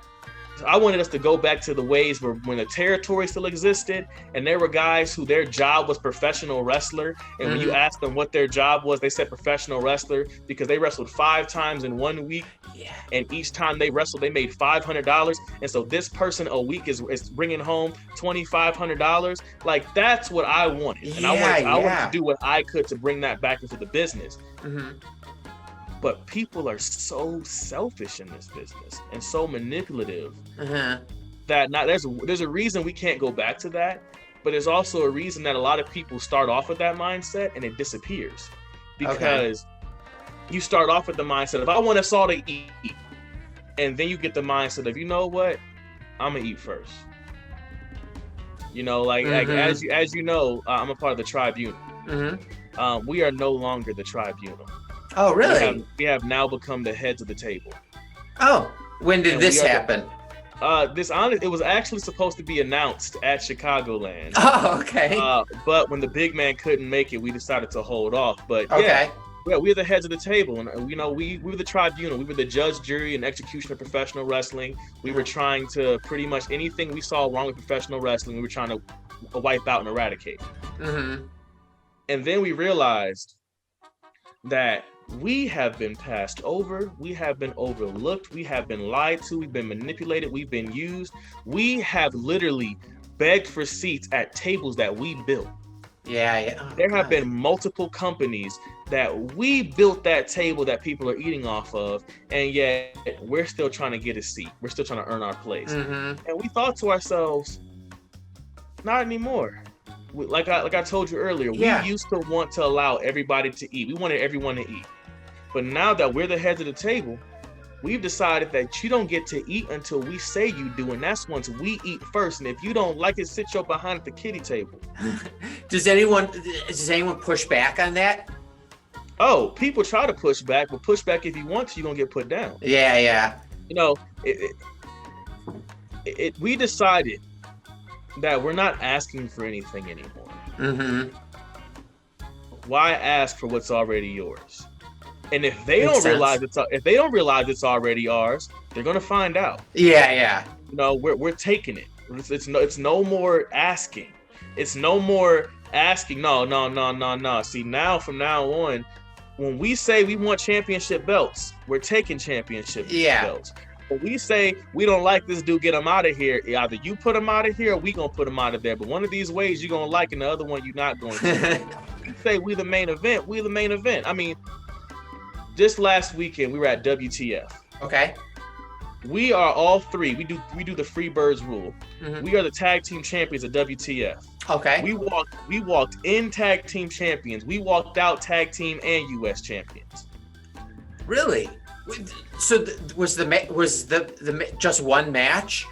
I wanted us to go back to the ways where when the territory still existed, and there were guys who their job was professional wrestler, and when you asked them what their job was, they said professional wrestler because they wrestled 5 times in 1 week. Yeah. And each time they wrestled, they made $500. And so this person a week is bringing home $2,500. Like, that's what I wanted. And I wanted to do what I could to bring that back into the business. But people are so selfish in this business and so manipulative that there's a reason we can't go back to that. But there's also a reason that a lot of people start off with that mindset and it disappears. Because you start off with the mindset of, I want us all to eat. And then you get the mindset of, you know what? I'm going to eat first. As you know, I'm a part of the tribunal. We are no longer the tribunal. Oh, really? We have now become the heads of the table. Oh, when did this happen? It was actually supposed to be announced at Chicagoland. Oh, okay. But when the big man couldn't make it, we decided to hold off. But Yeah, we were the heads of the table, and we were the tribunal. We were the judge, jury, and execution of professional wrestling. We were trying to pretty much anything we saw wrong with professional wrestling, we were trying to wipe out and eradicate. Mm-hmm. And then we realized that we have been passed over, we have been overlooked, we have been lied to, we've been manipulated, we've been used. We have literally begged for seats at tables that we built. Yeah. Oh, there have been multiple companies that we built that table that people are eating off of, and yet we're still trying to get a seat. We're still trying to earn our place. Mm-hmm. And we thought to ourselves, not anymore. Like I told you earlier, we used to want to allow everybody to eat. We wanted everyone to eat. But now that we're the heads of the table, we've decided that you don't get to eat until we say you do, and that's once we eat first. And if you don't like it, sit your behind at the kiddie table. Does anyone push back on that? Oh, people try to push back, but push back if you want to, you're gonna get put down. Yeah. We decided that we're not asking for anything anymore. Mm-hmm. Why ask for what's already yours? And if they don't realize it's already ours, they're gonna find out. Yeah. We're taking it. It's no more asking. It's no more asking. No. See, from now on, when we say we want championship belts, we're taking championship belts. When we say we don't like this dude, get him out of here, either you put him out of here or we gonna put him out of there. But one of these ways you're gonna like and the other one you're not going to. You say we the main event. I mean, just last weekend we were at WTF. Okay. We are all three. We do the free birds rule. Mm-hmm. We are the tag team champions of WTF. Okay. We walked in tag team champions. We walked out tag team and US champions. Really? So was just one match?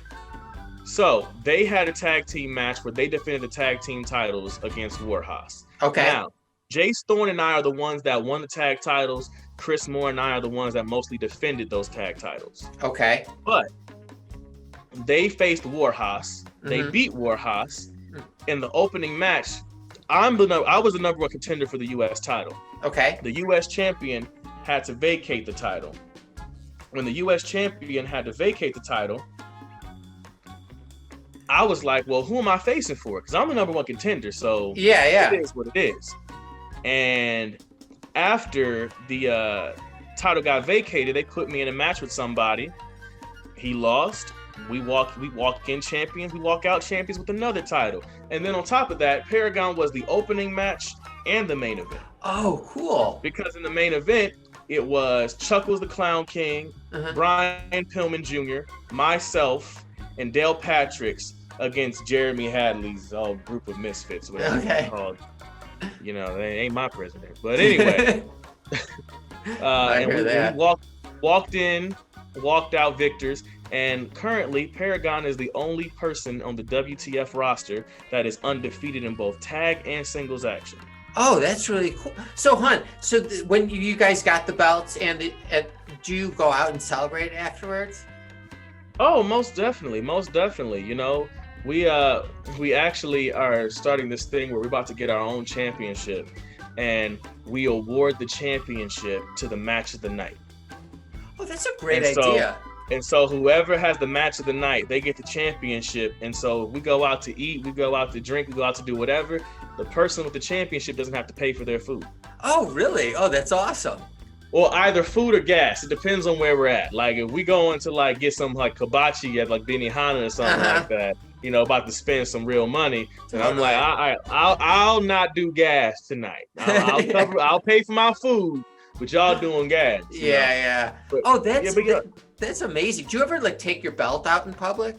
So they had a tag team match where they defended the tag team titles against Warhorse. Okay. Now, Jace Thorne and I are the ones that won the tag titles. Chris Moore and I are the ones that mostly defended those tag titles. Okay. But they faced Warhorse. They beat Warhorse. In the opening match, I was the number one contender for the U.S. title. Okay. The U.S. champion had to vacate the title. When the U.S. champion had to vacate the title, I was like, well, who am I facing for? Because I'm the number one contender, so yeah. It is what it is. And after the title got vacated, they put me in a match with somebody. He lost. We walk in champions. We walk out champions with another title. And then on top of that, Paragon was the opening match and the main event. Oh, cool. Because in the main event, it was Chuckles the Clown King, Brian Pillman Jr., myself, and Dale Patricks against Jeremy Hadley's group of misfits, whatever it's called. They ain't my president. But anyway, we walked out victors. And currently, Paragon is the only person on the WTF roster that is undefeated in both tag and singles action. Oh, that's really cool. So, Hun, when you guys got the belts, do you go out and celebrate afterwards? Oh, most definitely. We actually are starting this thing where we're about to get our own championship, and we award the championship to the match of the night. Oh, that's a great idea. And so whoever has the match of the night, they get the championship. And so we go out to eat, we go out to drink, we go out to do whatever. The person with the championship doesn't have to pay for their food. Oh, really? Oh, that's awesome. Well, either food or gas. It depends on where we're at. Like if we go into get some hibachi at Benihana or something like that, about to spend some real money. And I'm like, I'll not do gas tonight. I'll pay for my food, but y'all doing gas. Yeah. But, that's amazing. Do you ever take your belt out in public?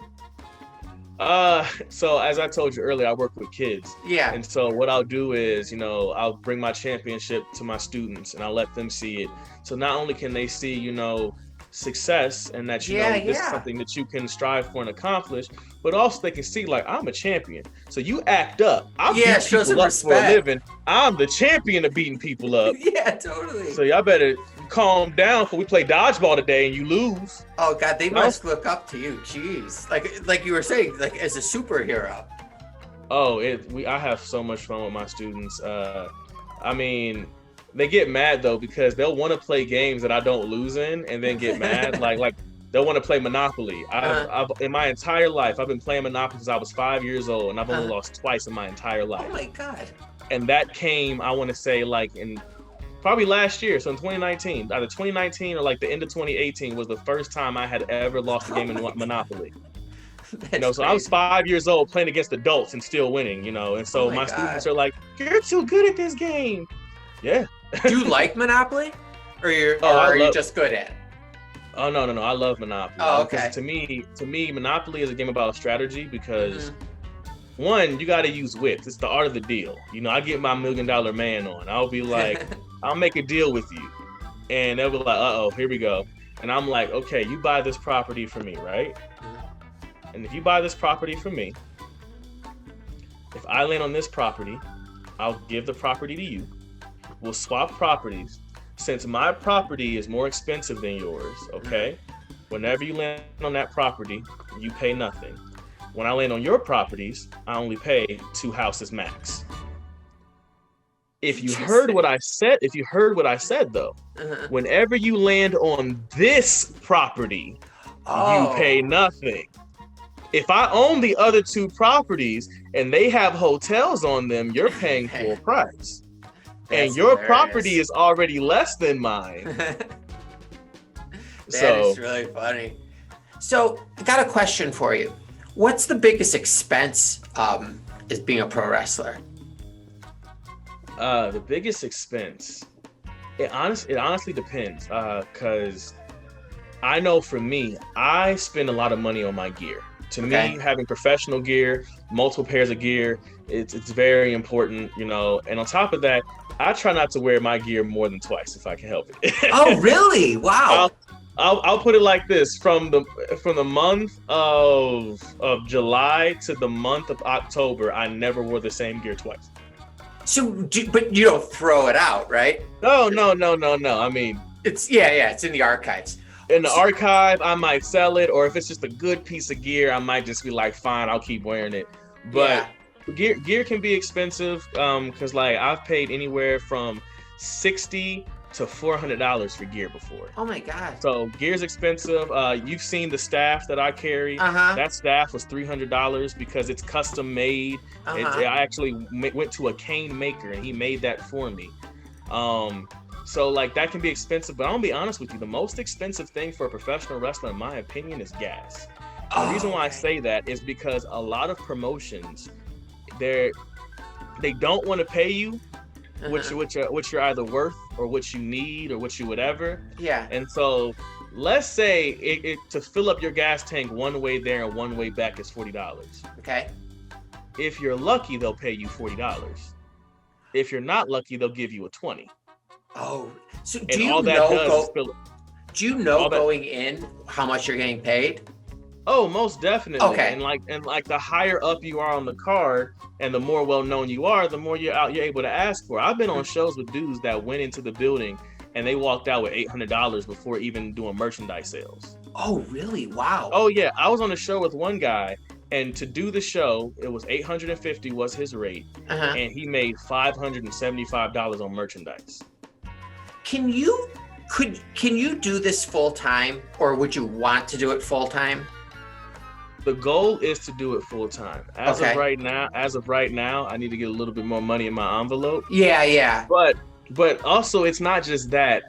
So as I told you earlier, I work with kids. Yeah. And so what I'll do is, I'll bring my championship to my students and I'll let them see it. So not only can they see, success and that, this is something that you can strive for and accomplish, but also they can see I'm a champion. So you act up. I'm beating people up for a living. I'm the champion of beating people up. Yeah, totally. So y'all better calm down before we play dodgeball today and you lose. Oh God, they must look up to you. Jeez. Like you were saying, as a superhero. Oh, I have so much fun with my students. They get mad though because they'll want to play games that I don't lose in, and then get mad. Like they'll want to play Monopoly. I've in my entire life I've been playing Monopoly since I was 5 years old, and I've only lost twice in my entire life. Oh my God! And that came, I want to say, like in probably last year, so in 2019, either 2019 or like the end of 2018 was the first time I had ever lost a game in Monopoly. You know, so crazy. I was 5 years old playing against adults and still winning. You know, and so my students are like, "You're too good at this game." Yeah. Do you like Monopoly, or are you just good at it? Oh no, I love Monopoly. Oh, okay. To me, Monopoly is a game about strategy because one, you got to use wits. It's the art of the deal. You know, I get my $1 Million Man on. I'll be like, I'll make a deal with you, and they'll be like, uh oh, here we go. And I'm like, okay, you buy this property for me, right? And if you buy this property for me, if I land on this property, I'll give the property to you. We'll swap properties. Since my property is more expensive than yours, okay? Whenever you land on that property, you pay nothing. When I land on your properties, I only pay 2 houses max. If you heard what I said though, whenever you land on this property, you pay nothing. If I own the other 2 properties and they have hotels on them, you're paying full price. And your property is already less than mine. That is really funny. So I got a question for you. What's the biggest expense as being a pro wrestler? The biggest expense, it honestly depends. Because I know for me, I spend a lot of money on my gear. To me, having professional gear, multiple pairs of gear, it's very important, you know. And on top of that, I try not to wear my gear more than twice if I can help it. Oh, really? Wow. I'll put it like this: from the month of July to the month of October, I never wore the same gear twice. So, but you don't throw it out, right? No. I mean, it's in the archives. In the archive, I might sell it, or if it's just a good piece of gear, I might just be like, fine, I'll keep wearing it. But gear can be expensive, because like I've paid anywhere from $60 to $400 for gear before. Oh my God! So gear's expensive. You've seen the staff that I carry. That staff was $300 because it's custom made. I actually went to a cane maker and he made that for me. So like that can be expensive, but I'm gonna be honest with you, the most expensive thing for a professional wrestler, in my opinion, is gas. The reason why I say that is because a lot of promotions, they don't want to pay you what you're either worth or what you need or what you whatever. Yeah. And so let's say it to fill up your gas tank one way there and one way back is $40. Okay. If you're lucky, they'll pay you $40. If you're not lucky, they'll give you a $20. Oh, so do you know going in how much you're getting paid? Oh, most definitely. Okay. And like the higher up you are on the card and the more well known you are, the more you're able to ask for. I've been on shows with dudes that went into the building and they walked out with $800 before even doing merchandise sales. Oh, really? Wow. Oh yeah, I was on a show with one guy, and to do the show, it was $850 was his rate, and he made $575 on merchandise. Can you do this full time, or would you want to do it full time? The goal is to do it full time. As of right now, I need to get a little bit more money in my envelope. Yeah. But also, it's not just that.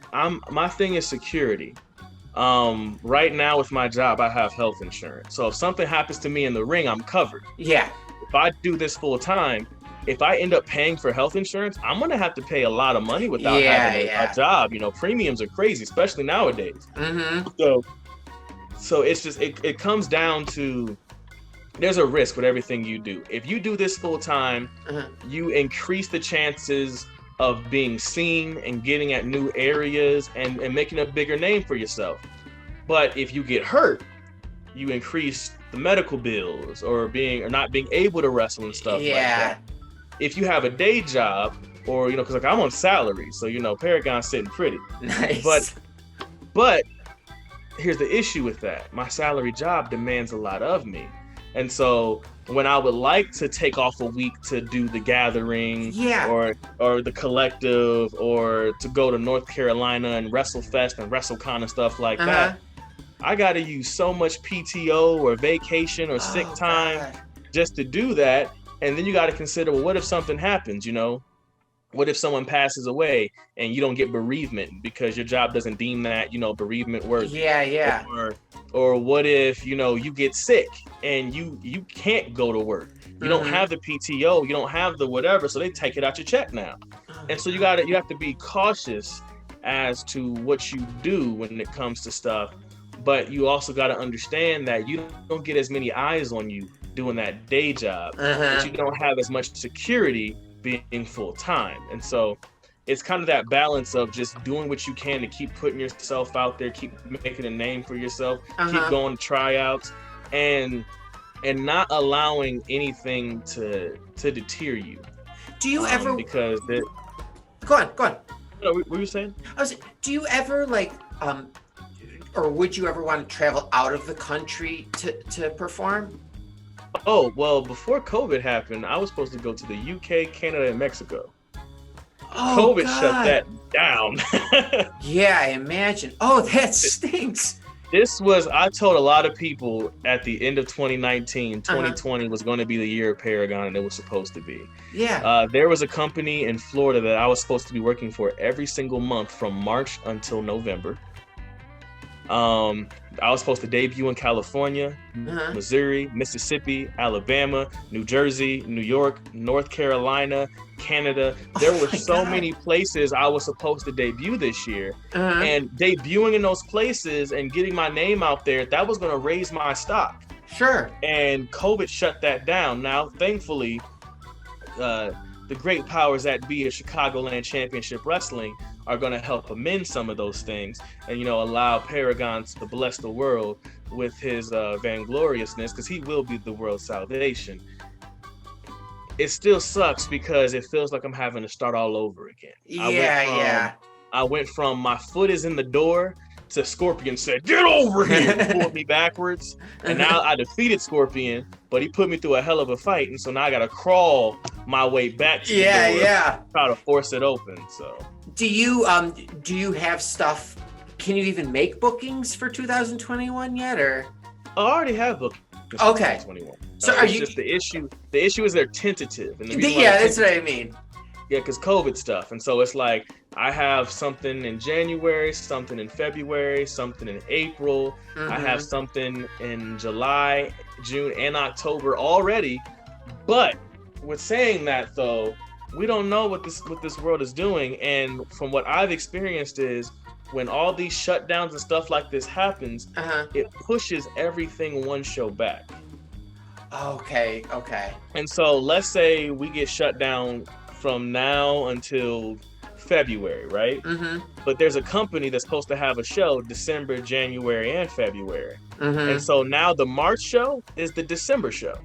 My thing is security. Right now with my job, I have health insurance. So if something happens to me in the ring, I'm covered. Yeah. If I do this full time, if I end up paying for health insurance, I'm gonna have to pay a lot of money without having a job. You know, premiums are crazy, especially nowadays. So it's just it comes down to there's a risk with everything you do. If you do this full time, you increase the chances of being seen and getting at new areas and making a bigger name for yourself. But if you get hurt, you increase the medical bills or not being able to wrestle and stuff like that. If you have a day job, or because like I'm on salary, so Paragon's sitting pretty. Nice. But here's the issue with that. My salary job demands a lot of me. And so when I would like to take off a week to do the gathering, Yeah. or the collective, or to go to North Carolina and WrestleFest and WrestleCon and stuff like that, I got to use so much PTO or vacation or sick time God. just to do that. And then you got to consider, well, what if something happens, What if someone passes away and you don't get bereavement because your job doesn't deem that, bereavement work? Yeah. Or what if, you get sick and you can't go to work? You don't have the PTO, you don't have the whatever, so they take it out your check now. And so you have to be cautious as to what you do when it comes to stuff. But you also got to understand that you don't get as many eyes on you doing that day job. But you don't have as much security being full time. And so it's kind of that balance of just doing what you can to keep putting yourself out there, keep making a name for yourself, keep going to tryouts, and not allowing anything to deter you. Do you ever? Because Go on. What were you saying? Do you ever or would you ever want to travel out of the country to perform? Oh, well, before COVID happened, I was supposed to go to the UK, Canada, and Mexico. Oh, COVID God. shut that down. Yeah, I imagine. Oh, that stinks. I told a lot of people at the end of 2019, 2020 was going to be the year of Paragon, and it was supposed to be. Yeah. There was a company in Florida that I was supposed to be working for every single month from March until November. I was supposed to debut in California, Missouri, Mississippi, Alabama, New Jersey, New York, North Carolina, Canada. There were so many places I was supposed to debut this year. And debuting in those places and getting my name out there, that was going to raise my stock. Sure. And COVID shut that down. Now, thankfully, the great powers that be of Chicagoland Championship Wrestling are going to help amend some of those things and, allow Paragon to bless the world with his vaingloriousness, because he will be the world's salvation. It still sucks because it feels like I'm having to start all over again. I went from my foot is in the door to Scorpion said, "Get over here," and pulled me backwards. And now I defeated Scorpion, but he put me through a hell of a fight. And so now I got to crawl my way back to the door, try to force it open. So do you have stuff? Can you even make bookings for 2021 yet, or? I already have bookings for 2021. So are you just the issue? The issue is they're tentative. And that's what I mean. Yeah, because COVID stuff. And so it's like I have something in January, something in February, something in April. I have something in July, June, and October already. But with saying that, though, we don't know what this world is doing. And from what I've experienced is when all these shutdowns and stuff like this happens, it pushes everything one show back. Okay. And so let's say we get shut down from now until February, right? But there's a company that's supposed to have a show December, January, and February. And so now the March show is the December show.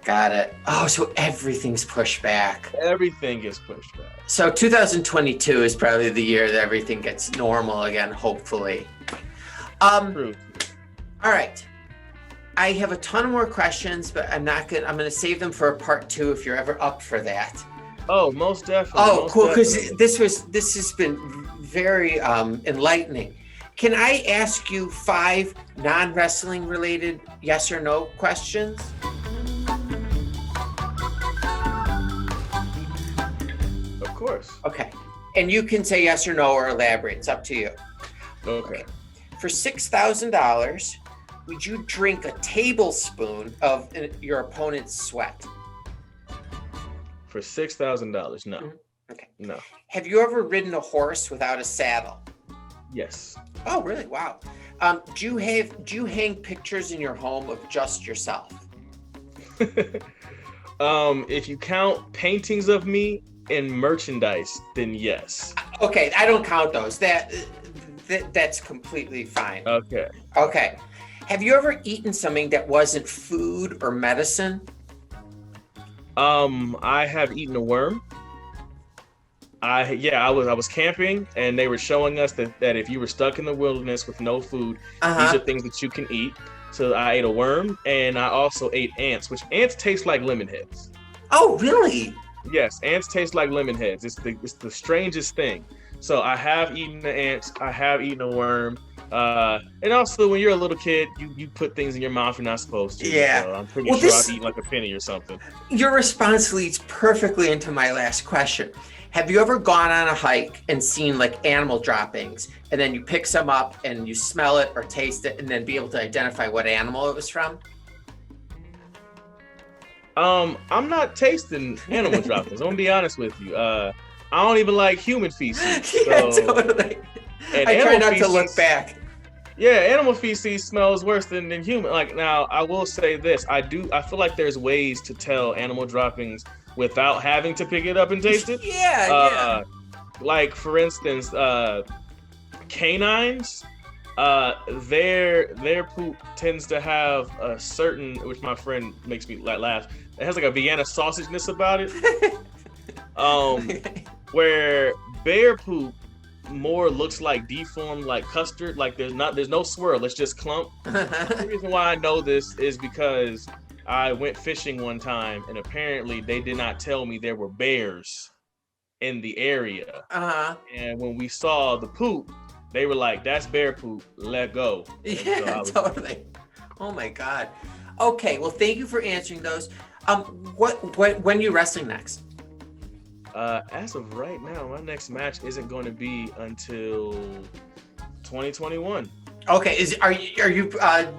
Got it. Oh, so everything's pushed back. Everything gets pushed back. So 2022 is probably the year that everything gets normal again, hopefully. True. All right. I have a ton more questions, but I'm going to save them for a part 2 if you're ever up for that. Oh, most definitely. Oh, cool. Because this has been very enlightening. Can I ask you 5 non-wrestling related yes or no questions? Of course. Okay. And you can say yes or no or elaborate. It's up to you. Okay. For $6,000, would you drink a tablespoon of your opponent's sweat? For $6,000, no. Okay. No. Have you ever ridden a horse without a saddle? Yes. Oh, really? Wow. Do you hang pictures in your home of just yourself? If you count paintings of me and merchandise, then yes. Okay, I don't count those. That's completely fine. Okay. Have you ever eaten something that wasn't food or medicine? I have eaten a worm. I was camping and they were showing us that if you were stuck in the wilderness with no food, these are things that you can eat. So I ate a worm, and I also ate ants, which ants taste like lemon heads. Oh, really? Yes, ants taste like lemon heads. It's the strangest thing. So I have eaten the ants. I have eaten a worm. And also, when you're a little kid, you put things in your mouth you're not supposed to. Yeah. So I'm pretty sure I've eaten like a penny or something. Your response leads perfectly into my last question. Have you ever gone on a hike and seen like animal droppings, and then you pick some up and you smell it or taste it, and then be able to identify what animal it was from? I'm not tasting animal droppings. I'm gonna be honest with you. I don't even like human feces. Yeah, So, totally. and I try not feces, to look back. Yeah, animal feces smells worse than human. Like, now, I will say this: I feel like there's ways to tell animal droppings without having to pick it up and taste it. Yeah. Like, for instance, canines. Their poop tends to have a certain, which my friend makes me laugh. It has like a Vienna sausageness about it. Where bear poop more looks like deformed, like custard. Like there's no swirl. It's just clump. The reason why I know this is because I went fishing one time, and apparently they did not tell me there were bears in the area. And when we saw the poop, they were like, "That's bear poop. Let go." Yeah, so totally. Oh my God. Okay, well, thank you for answering those. When are you wrestling next? As of right now, my next match isn't going to be until 2021. Okay, are you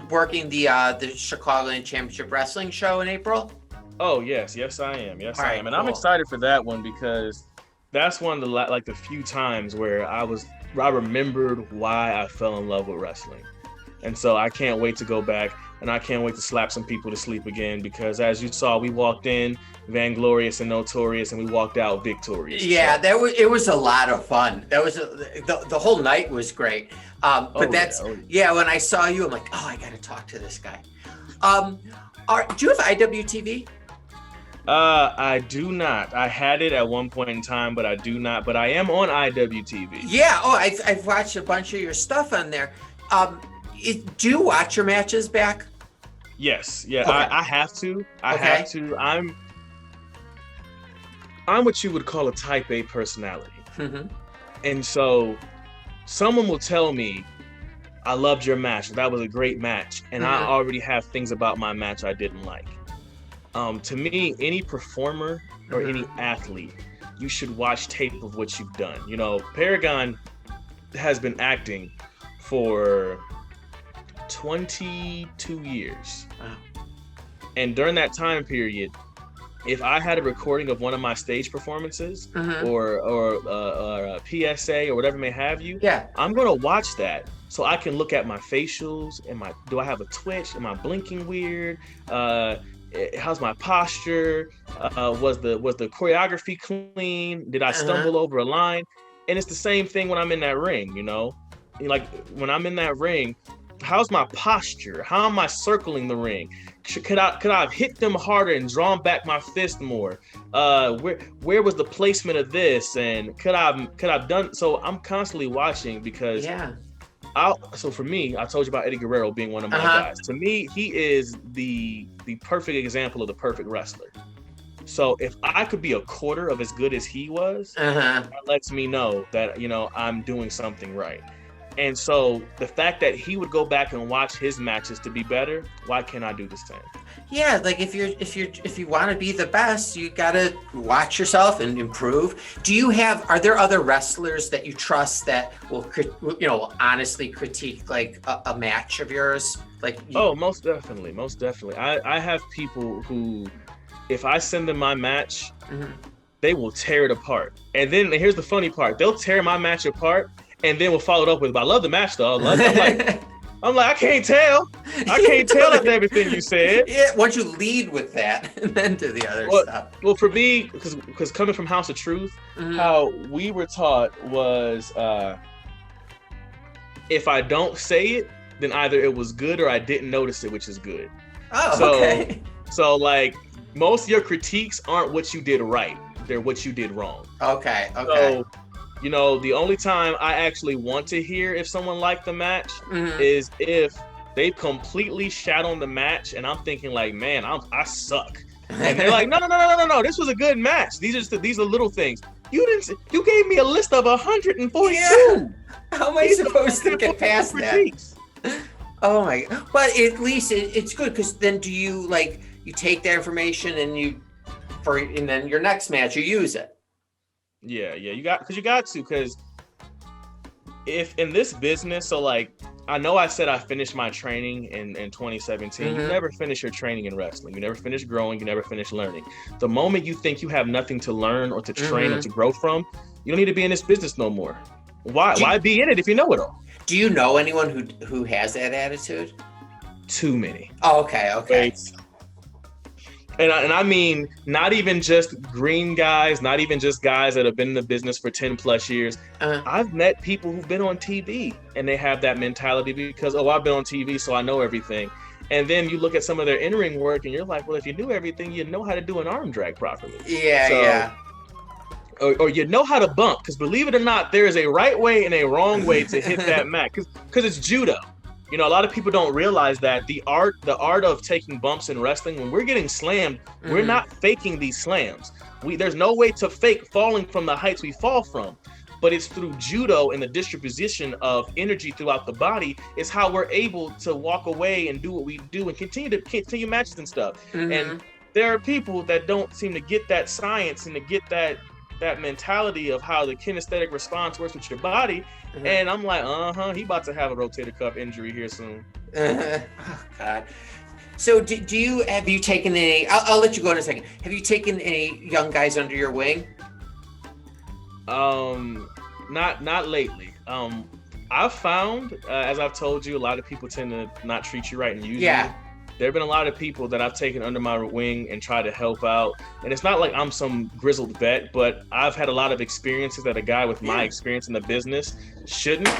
working the Chicagoland Championship Wrestling show in April? Oh yes, I am. Yes, I am, and cool. I'm excited for that one because that's one of the few times where I remembered why I fell in love with wrestling, and so I can't wait to go back, and I can't wait to slap some people to sleep again because, as you saw, we walked in vainglorious and notorious, and we walked out victorious. Yeah, so. It was a lot of fun. That was the whole night was great. But when I saw you, I'm like, oh, I got to talk to this guy. Do you have IWTV? I do not. I had it at one point in time, but I do not. But I am on IWTV. Yeah. Oh, I've watched a bunch of your stuff on there. Do you watch your matches back? Yes. Yeah. Okay. I have to. I have to. I'm what you would call a type A personality. Mm-hmm. And so someone will tell me, I loved your match. That was a great match. And I already have things about my match I didn't like. To me, any performer or any athlete, you should watch tape of what you've done. You know, Paragon has been acting for 22 years. Wow. And during that time period, if I had a recording of one of my stage performances or a PSA or whatever may have you, I'm going to watch that so I can look at my facials and do I have a twitch? Am I blinking weird? How's my posture? Was the choreography clean? Did I stumble over a line? And it's the same thing when I'm in that ring, you know? Like when I'm in that ring, how's my posture? How am I circling the ring? Could I have hit them harder and drawn back my fist more? Where was the placement of this? And could I've done so? I'm constantly watching because so for me, I told you about Eddie Guerrero being one of my guys. To me, he is the perfect example of the perfect wrestler. So if I could be a quarter of as good as he was, that lets me know that, you know, I'm doing something right. And so the fact that he would go back and watch his matches to be better, why can't I do the same? Yeah, like if you want to be the best, you got to watch yourself and improve. Are there other wrestlers that you trust that will, honestly critique like a match of yours? Most definitely. I have people who, if I send them my match, they will tear it apart. And then here's the funny part: they'll tear my match apart. And then we'll follow it up with, I love the match though. I'm like, I can't tell. I can't tell after everything you said. Yeah, once you lead with that and then do the other stuff. Well, for me, because coming from House of Truth, how we were taught was if I don't say it, then either it was good or I didn't notice it, which is good. Okay. So like most of your critiques aren't what you did right. They're what you did wrong. Okay. So, you know, the only time I actually want to hear if someone liked the match is if They completely shat on the match, and I'm thinking like, man, I suck. And they're like, no, this was a good match. These are little things. You gave me a list of 142. Yeah. How am I supposed to get past critiques. that? Oh my! But at least it's good, because then do you you take that information and then your next match you use it. Yeah, you got to, because if in this business, so like I know I said I finished my training in 2017. You never finish your training in wrestling. You never finish growing. You never finish learning. The moment you think you have nothing to learn or to train or to grow from, you don't need to be in this business no more. Why be in it if you know it all? Do you know anyone who has that attitude? Too many. Oh, okay. And I mean, not even just green guys, not even just guys that have been in the business for 10 plus years. I've met people who've been on TV and they have that mentality because, I've been on TV, so I know everything. And then you look at some of their in-ring work and you're like, well, if you knew everything, you'd know how to do an arm drag properly. Yeah. Or you know how to bump, because believe it or not, there is a right way and a wrong way to hit that mat, because it's judo. You know, a lot of people don't realize that the art of taking bumps in wrestling, when we're getting slammed, we're not faking these slams. There's no way to fake falling from the heights we fall from, but it's through judo and the distribution of energy throughout the body is how we're able to walk away and do what we do and continue matches and stuff. And there are people that don't seem to get that science and to get that mentality of how the kinesthetic response works with your body. And I'm like, he about to have a rotator cuff injury here soon. Oh God. So have you taken any, I'll let you go in a second. Have you taken any young guys under your wing? Not lately. I've found, as I've told you, a lot of people tend to not treat you right and use you. There have been a lot of people that I've taken under my wing and tried to help out. And it's not like I'm some grizzled vet, but I've had a lot of experiences that a guy with my experience in the business shouldn't.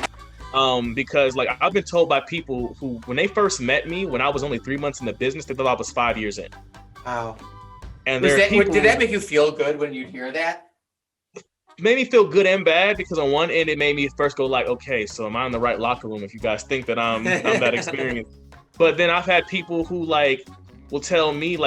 Because like I've been told by people who, when they first met me, when I was only 3 months in the business, they thought I was 5 years in. Wow. And did that make you feel good when you hear that? It made me feel good and bad, because on one end, it made me first go like, okay, so am I in the right locker room if you guys think that I'm that experienced? But then I've had people who will tell me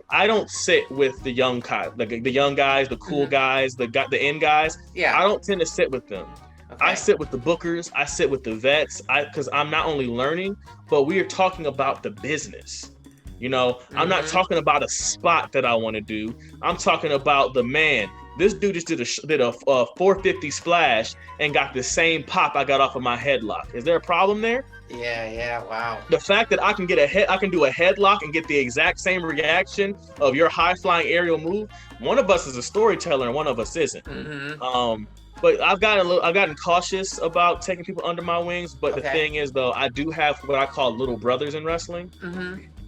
I don't sit with the young guys, the young guys, the cool guys, the end guys. Yeah. I don't tend to sit with them. Okay. I sit with the bookers. I sit with the vets. Because I'm not only learning, but we are talking about the business. You know, I'm not talking about a spot that I want to do. I'm talking about the man. This dude just did a 450 splash and got the same pop I got off of my headlock. Is there a problem there? Yeah, wow. The fact that I can do a headlock and get the exact same reaction of your high flying aerial move. One of us is a storyteller and one of us isn't. But I've gotten cautious about taking people under my wings. But the thing is, though, I do have what I call little brothers in wrestling.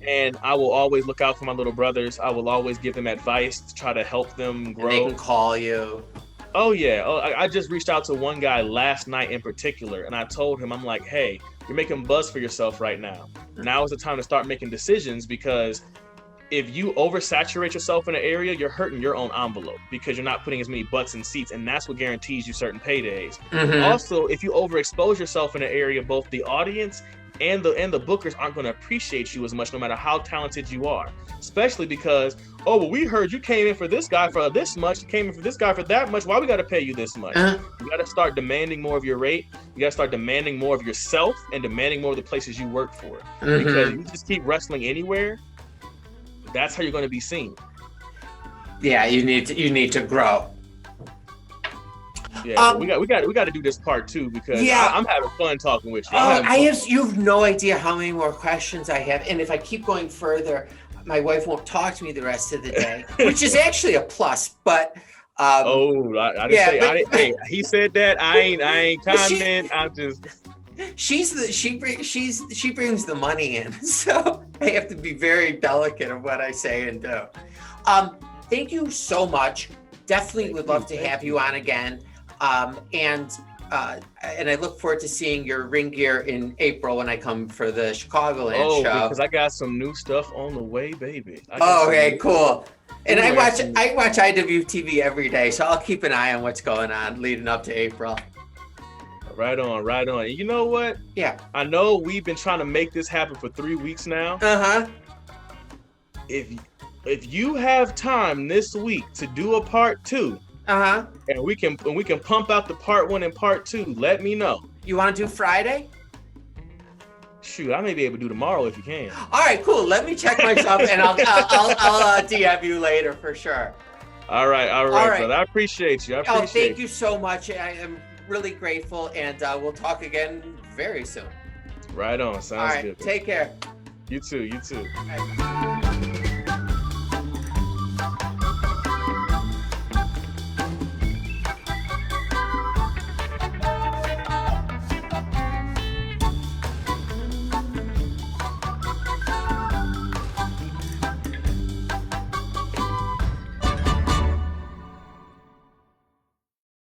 And I will always look out for my little brothers. I will always give them advice to try to help them grow. And they can call you. Oh, yeah. I just reached out to one guy last night in particular, and I told him, I'm like, hey, you're making buzz for yourself right now. Now is the time to start making decisions, because if you oversaturate yourself in an area, you're hurting your own envelope, because you're not putting as many butts in seats, and that's what guarantees you certain paydays. Also, if you overexpose yourself in an area, both the audience and the bookers aren't going to appreciate you as much, no matter how talented you are. Especially because, we heard you came in for this guy for this much, you came in for this guy for that much, why we got to pay you this much? You got to start demanding more of your rate. You got to start demanding more of yourself and demanding more of the places you work for. Because you just keep wrestling anywhere, that's how you're going to be seen. Yeah, you need to grow. Yeah, we got to do this part 2, because I'm having fun talking with you. You have no idea how many more questions I have, and if I keep going further, my wife won't talk to me the rest of the day, which is actually a plus. But I didn't say. He said that. I ain't comment. I'm just. She brings the money in, so I have to be very delicate of what I say and do. Thank you so much. Definitely would love to have you on again. And I look forward to seeing your ring gear in April when I come for the Chicagoland show. Because I got some new stuff on the way, baby. Okay, cool. And I watch IWTV every day, so I'll keep an eye on what's going on leading up to April. Right on, right on. And you know what? Yeah. I know we've been trying to make this happen for 3 weeks now. Uh-huh. If you have time this week to do a part 2, uh-huh, and we can pump out the part 1 and part 2, let me know. You want to do Friday? Shoot, I may be able to do tomorrow if you can. All right, cool. Let me check myself, and I'll DM you later for sure. All right, brother. I appreciate you. Thank you so much. I am really grateful, and we'll talk again very soon. Right on. Sounds good. Take care. You too. All right.